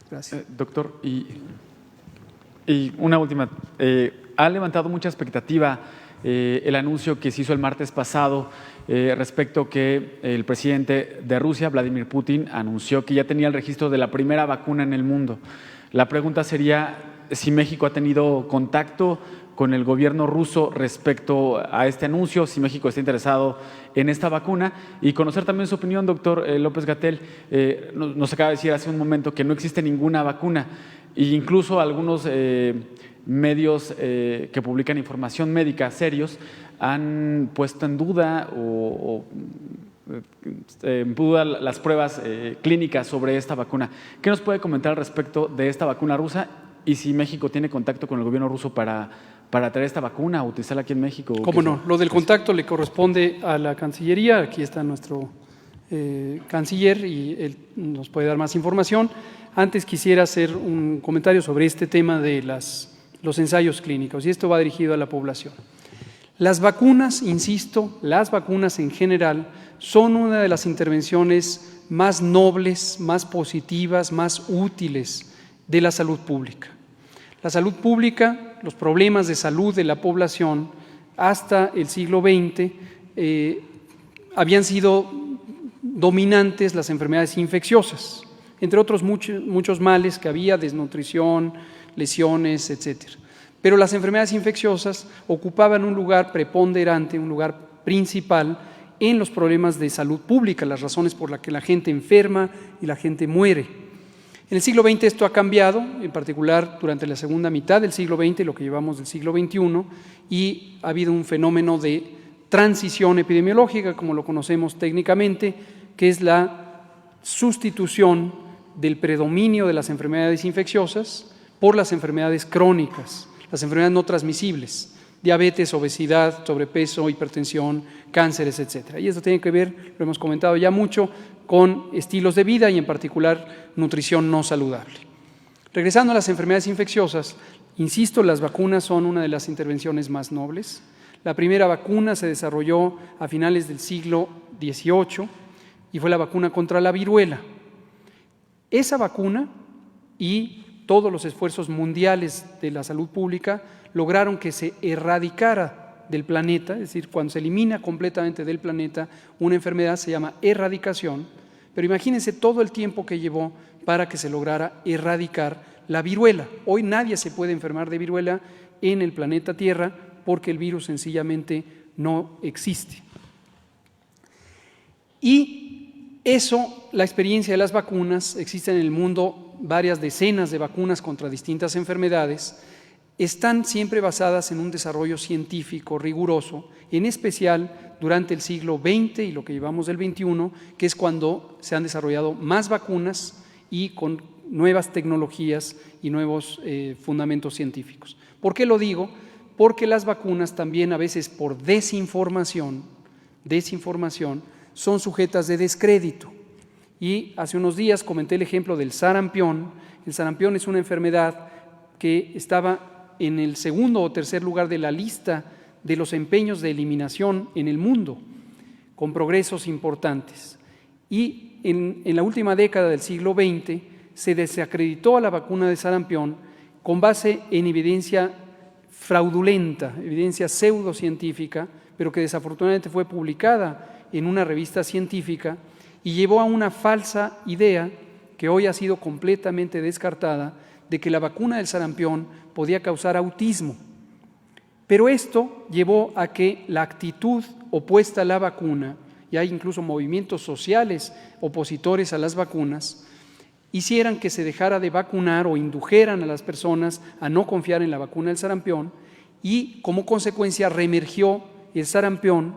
Gracias. Doctor, y una última. Ha levantado mucha expectativa el anuncio que se hizo el martes pasado respecto que el presidente de Rusia, Vladimir Putin, anunció que ya tenía el registro de la primera vacuna en el mundo. La pregunta sería si México ha tenido contacto con el gobierno ruso respecto a este anuncio, si México está interesado en esta vacuna, y conocer también su opinión, doctor López-Gatell. Nos acaba de decir hace un momento que no existe ninguna vacuna, e incluso algunos medios que publican información médica serios han puesto en duda las pruebas clínicas sobre esta vacuna. ¿Qué nos puede comentar al respecto de esta vacuna rusa y si México tiene contacto con el gobierno ruso para traer esta vacuna o utilizarla aquí en México? ¿Cómo no? Lo del contacto le corresponde a la Cancillería. Aquí está nuestro canciller y él nos puede dar más información. Antes quisiera hacer un comentario sobre este tema de los ensayos clínicos, y esto va dirigido a la población. Las vacunas, insisto, las vacunas en general son una de las intervenciones más nobles, más positivas, más útiles de la salud pública. La salud pública, los problemas de salud de la población hasta el siglo XX habían sido dominantes las enfermedades infecciosas, entre otros muchos males que había, desnutrición, lesiones, etcétera. Pero las enfermedades infecciosas ocupaban un lugar preponderante, un lugar principal en los problemas de salud pública, las razones por las que la gente enferma y la gente muere. En el siglo XX esto ha cambiado, en particular durante la segunda mitad del siglo XX, lo que llevamos del siglo XXI, y ha habido un fenómeno de transición epidemiológica, como lo conocemos técnicamente, que es la sustitución del predominio de las enfermedades infecciosas por las enfermedades crónicas, las enfermedades no transmisibles, diabetes, obesidad, sobrepeso, hipertensión, cánceres, etc. Y esto tiene que ver, lo hemos comentado ya mucho, con estilos de vida y en particular nutrición no saludable. Regresando a las enfermedades infecciosas, insisto, las vacunas son una de las intervenciones más nobles. La primera vacuna se desarrolló a finales del siglo XVIII y fue la vacuna contra la viruela. Esa vacuna y todos los esfuerzos mundiales de la salud pública lograron que se erradicara del planeta, es decir, cuando se elimina completamente del planeta una enfermedad se llama erradicación, pero imagínense todo el tiempo que llevó para que se lograra erradicar la viruela. Hoy nadie se puede enfermar de viruela en el planeta Tierra porque el virus sencillamente no existe. Y eso, la experiencia de las vacunas, existen en el mundo varias decenas de vacunas contra distintas enfermedades, están siempre basadas en un desarrollo científico riguroso, en especial durante el siglo XX y lo que llevamos del XXI, que es cuando se han desarrollado más vacunas y con nuevas tecnologías y nuevos fundamentos científicos. ¿Por qué lo digo? Porque las vacunas también a veces por desinformación son sujetas de descrédito. Y hace unos días comenté el ejemplo del sarampión. El sarampión es una enfermedad que estaba en el segundo o tercer lugar de la lista de los empeños de eliminación en el mundo, con progresos importantes. Y en la última década del siglo XX se desacreditó a la vacuna de sarampión con base en evidencia fraudulenta, evidencia pseudocientífica, pero que desafortunadamente fue publicada en una revista científica y llevó a una falsa idea que hoy ha sido completamente descartada de que la vacuna del sarampión podía causar autismo. Pero esto llevó a que la actitud opuesta a la vacuna, y hay incluso movimientos sociales opositores a las vacunas, hicieran que se dejara de vacunar o indujeran a las personas a no confiar en la vacuna del sarampión y como consecuencia reemergió el sarampión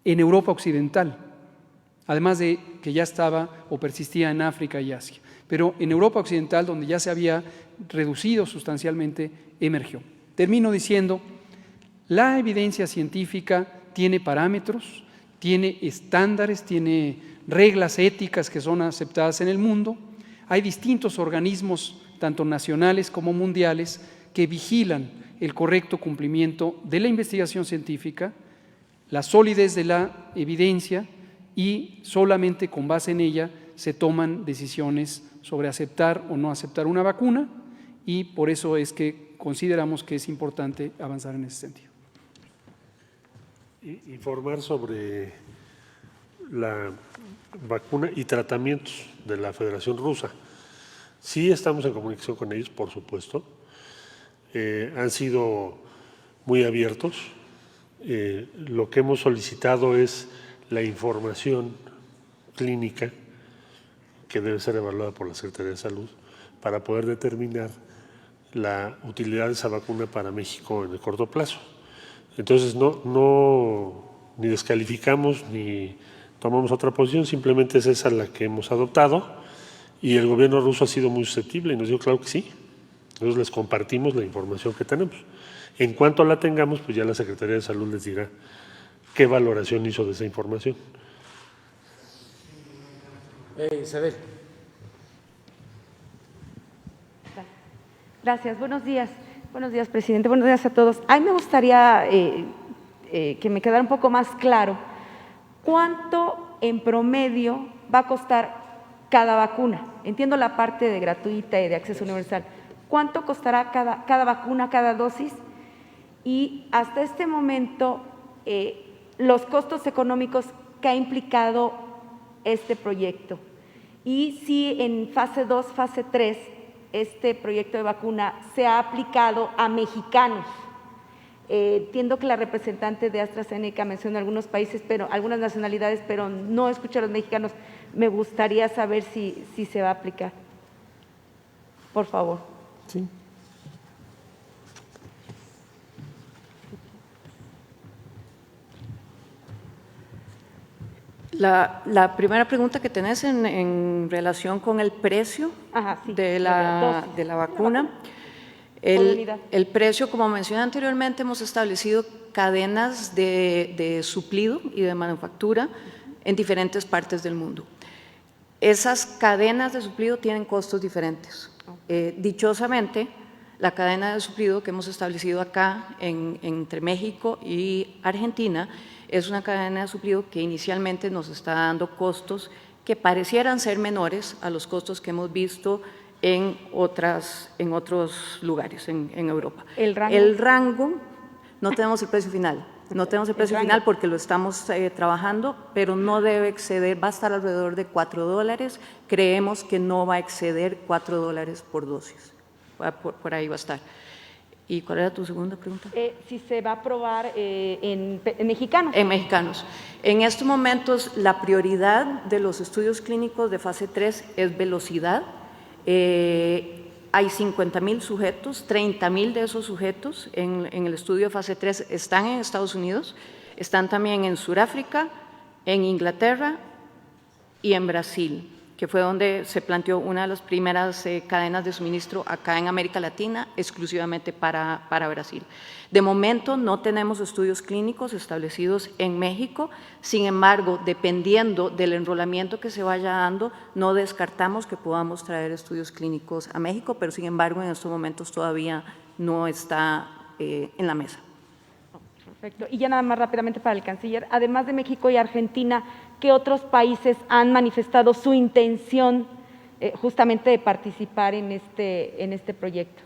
en Europa Occidental, además de que ya estaba o persistía en África y Asia. Pero en Europa Occidental, donde ya se había reducido sustancialmente, emergió. Termino diciendo, la evidencia científica tiene parámetros, tiene estándares, tiene reglas éticas que son aceptadas en el mundo. Hay distintos organismos, tanto nacionales como mundiales, que vigilan el correcto cumplimiento de la investigación científica, la solidez de la evidencia, y solamente con base en ella se toman decisiones sobre aceptar o no aceptar una vacuna, y por eso es que consideramos que es importante avanzar en ese sentido. Informar sobre la vacuna y tratamientos de la Federación Rusa. Sí estamos en comunicación con ellos, por supuesto. Han sido muy abiertos. Lo que hemos solicitado es la información clínica que debe ser evaluada por la Secretaría de Salud para poder determinar la utilidad de esa vacuna para México en el corto plazo. Entonces, ni descalificamos ni tomamos otra posición, simplemente es esa la que hemos adoptado, y el gobierno ruso ha sido muy susceptible y nos dijo claro que sí. Entonces les compartimos la información que tenemos. En cuanto la tengamos, pues ya la Secretaría de Salud les dirá qué valoración hizo de esa información. Isabel. Gracias, buenos días. Buenos días, presidente. Buenos días a todos. A mí me gustaría que me quedara un poco más claro cuánto en promedio va a costar cada vacuna. Entiendo la parte de gratuita y de acceso universal. ¿Cuánto costará cada vacuna, cada dosis? Y hasta este momento, los costos económicos que ha implicado este proyecto. Y si en fase 2, fase 3, este proyecto de vacuna se ha aplicado a mexicanos. Entiendo que la representante de AstraZeneca menciona algunos países, algunas nacionalidades, pero no escucho a los mexicanos. Me gustaría saber si se va a aplicar. Por favor. Sí. La primera pregunta que tenés en relación con el precio de la vacuna. El precio, como mencioné anteriormente, hemos establecido cadenas de suplido y de manufactura en diferentes partes del mundo. Esas cadenas de suplido tienen costos diferentes. Dichosamente, la cadena de suplido que hemos establecido acá entre México y Argentina es una cadena de suplido que inicialmente nos está dando costos que parecieran ser menores a los costos que hemos visto en otros lugares en Europa. ¿El rango? No tenemos el precio final. No tenemos el precio final porque lo estamos trabajando, pero no debe exceder, va a estar alrededor de $4. Creemos que no va a exceder $4 por dosis. Por ahí va a estar. ¿Y cuál era tu segunda pregunta? Si se va a aprobar en mexicanos. En mexicanos. En estos momentos, la prioridad de los estudios clínicos de fase 3 es velocidad. Hay 50,000 sujetos, 30,000 de esos sujetos en el estudio de fase 3 están en Estados Unidos, están también en Sudáfrica, en Inglaterra y en Brasil, que fue donde se planteó una de las primeras cadenas de suministro acá en América Latina, exclusivamente para Brasil. De momento no tenemos estudios clínicos establecidos en México, sin embargo, dependiendo del enrolamiento que se vaya dando, no descartamos que podamos traer estudios clínicos a México, pero sin embargo en estos momentos todavía no está en la mesa. Perfecto. Y ya nada más rápidamente para el canciller, además de México y Argentina, ¿qué otros países han manifestado su intención justamente de participar en este proyecto?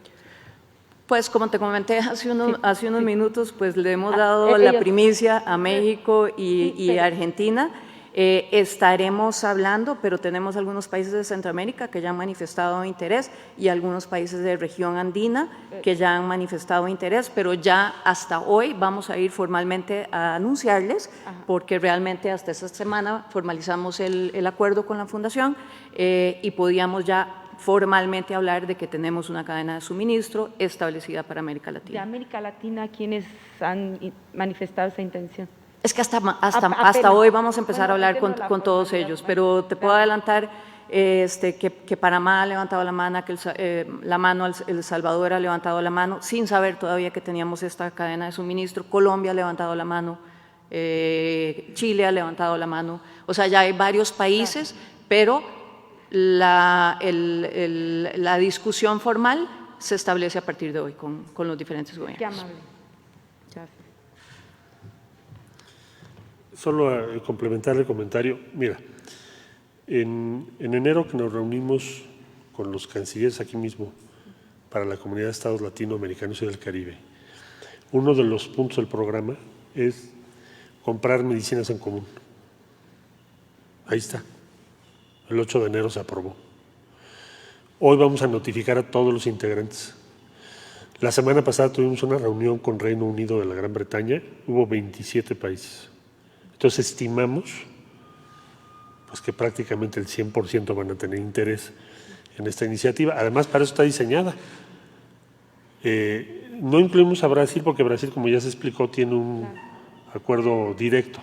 Pues como te comenté hace unos minutos, pues le hemos dado la primicia a México y Argentina. Estaremos hablando, pero tenemos algunos países de Centroamérica que ya han manifestado interés y algunos países de región andina que ya han manifestado interés, pero ya hasta hoy vamos a ir formalmente a anunciarles, porque realmente hasta esta semana formalizamos el acuerdo con la Fundación y podíamos ya formalmente hablar de que tenemos una cadena de suministro establecida para América De Latina. América Latina, ¿quiénes han manifestado esa intención? Es que hasta Apenas. hoy vamos a empezar a Bueno, hablar entiendo la con todos formalidad, ellos, ¿no? pero te puedo adelantar que Panamá ha levantado la mano, El Salvador ha levantado la mano, sin saber todavía que teníamos esta cadena de suministro. Colombia ha levantado la mano, Chile ha levantado la mano. O sea, ya hay varios países, pero la discusión formal se establece a partir de hoy con los diferentes Qué gobiernos. amable. Gracias. Solo a complementar el comentario, mira, en enero que nos reunimos con los cancilleres aquí mismo para la Comunidad de Estados Latinoamericanos y del Caribe, uno de los puntos del programa es comprar medicinas en común. Ahí está. El 8 de enero se aprobó. Hoy vamos a notificar a todos los integrantes. La semana pasada tuvimos una reunión con Reino Unido de la Gran Bretaña, hubo 27 países. Entonces estimamos pues, que prácticamente el 100% van a tener interés en esta iniciativa. Además, para eso está diseñada. No incluimos a Brasil porque Brasil, como ya se explicó, tiene un acuerdo directo.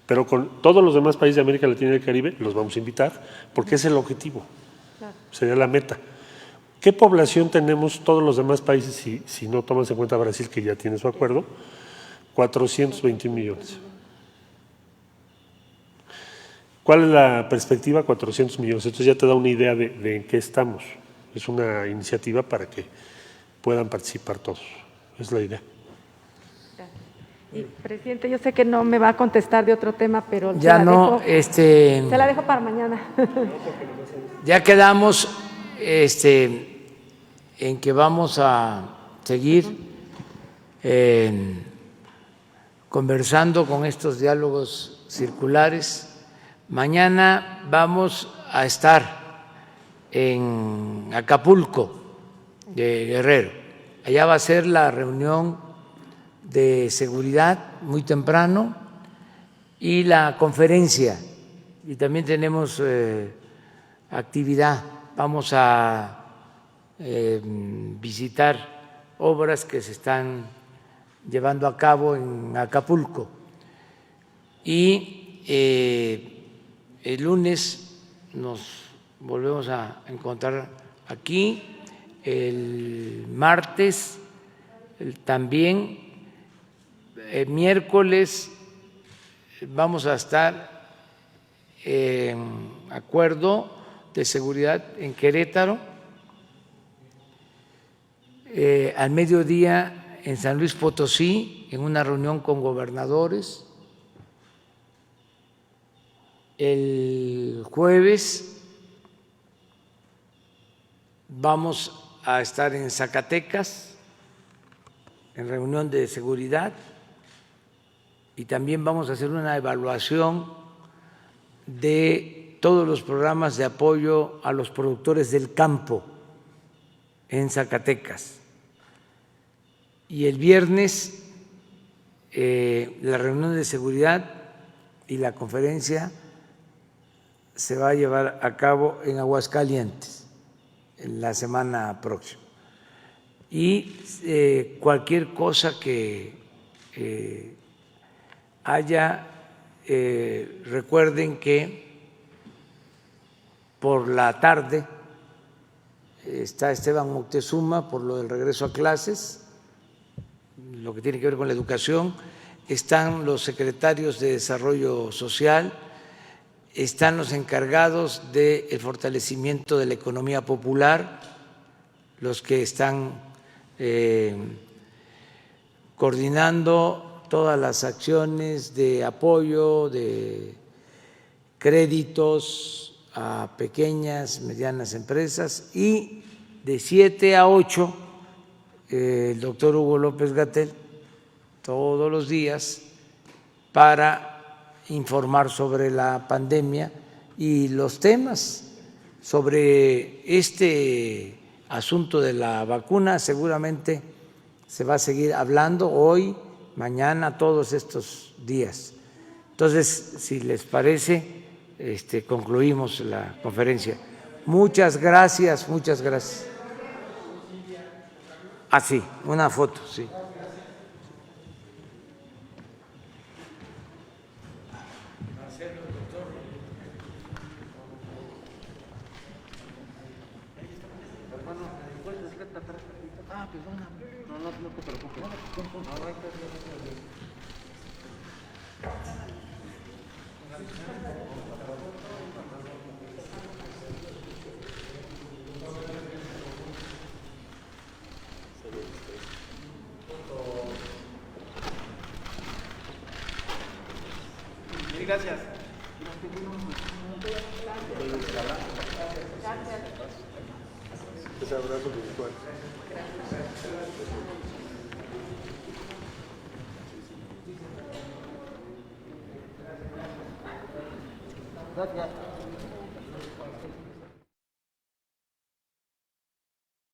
Pero con todos los demás países de América Latina y del Caribe los vamos a invitar porque es el objetivo, sería la meta. ¿Qué población tenemos todos los demás países si no tomas en cuenta Brasil, que ya tiene su acuerdo? 421 millones. ¿Cuál es la perspectiva? 400 millones. Entonces ya te da una idea de en qué estamos. Es una iniciativa para que puedan participar todos. Es la idea. Y, presidente, yo sé que no me va a contestar de otro tema, pero Ya no, se la dejo para mañana. Ya quedamos en que vamos a seguir conversando con estos diálogos circulares. Mañana vamos a estar en Acapulco, de Guerrero. Allá va a ser la reunión de seguridad muy temprano y la conferencia. Y también tenemos actividad. Vamos a visitar obras que se están llevando a cabo en Acapulco. Y el lunes nos volvemos a encontrar aquí, el martes también, miércoles vamos a estar en acuerdo de seguridad en Querétaro, al mediodía en San Luis Potosí, en una reunión con gobernadores. El jueves vamos a estar en Zacatecas, en reunión de seguridad, y también vamos a hacer una evaluación de todos los programas de apoyo a los productores del campo en Zacatecas. Y el viernes la reunión de seguridad y la conferencia se va a llevar a cabo en Aguascalientes en la semana próxima. Y cualquier cosa que haya, recuerden que por la tarde está Esteban Moctezuma por lo del regreso a clases, lo que tiene que ver con la educación, están los secretarios de Desarrollo Social, están los encargados del fortalecimiento de la economía popular, los que están coordinando todas las acciones de apoyo, de créditos a pequeñas, medianas empresas, y de 7 a 8 el doctor Hugo López-Gatell todos los días para informar sobre la pandemia y los temas sobre este asunto de la vacuna. Seguramente se va a seguir hablando hoy, mañana, todos estos días. Entonces, si les parece, concluimos la conferencia. Muchas gracias, muchas gracias. Ah, sí, una foto, sí. Gracias. Ese abrazo virtual. Gracias.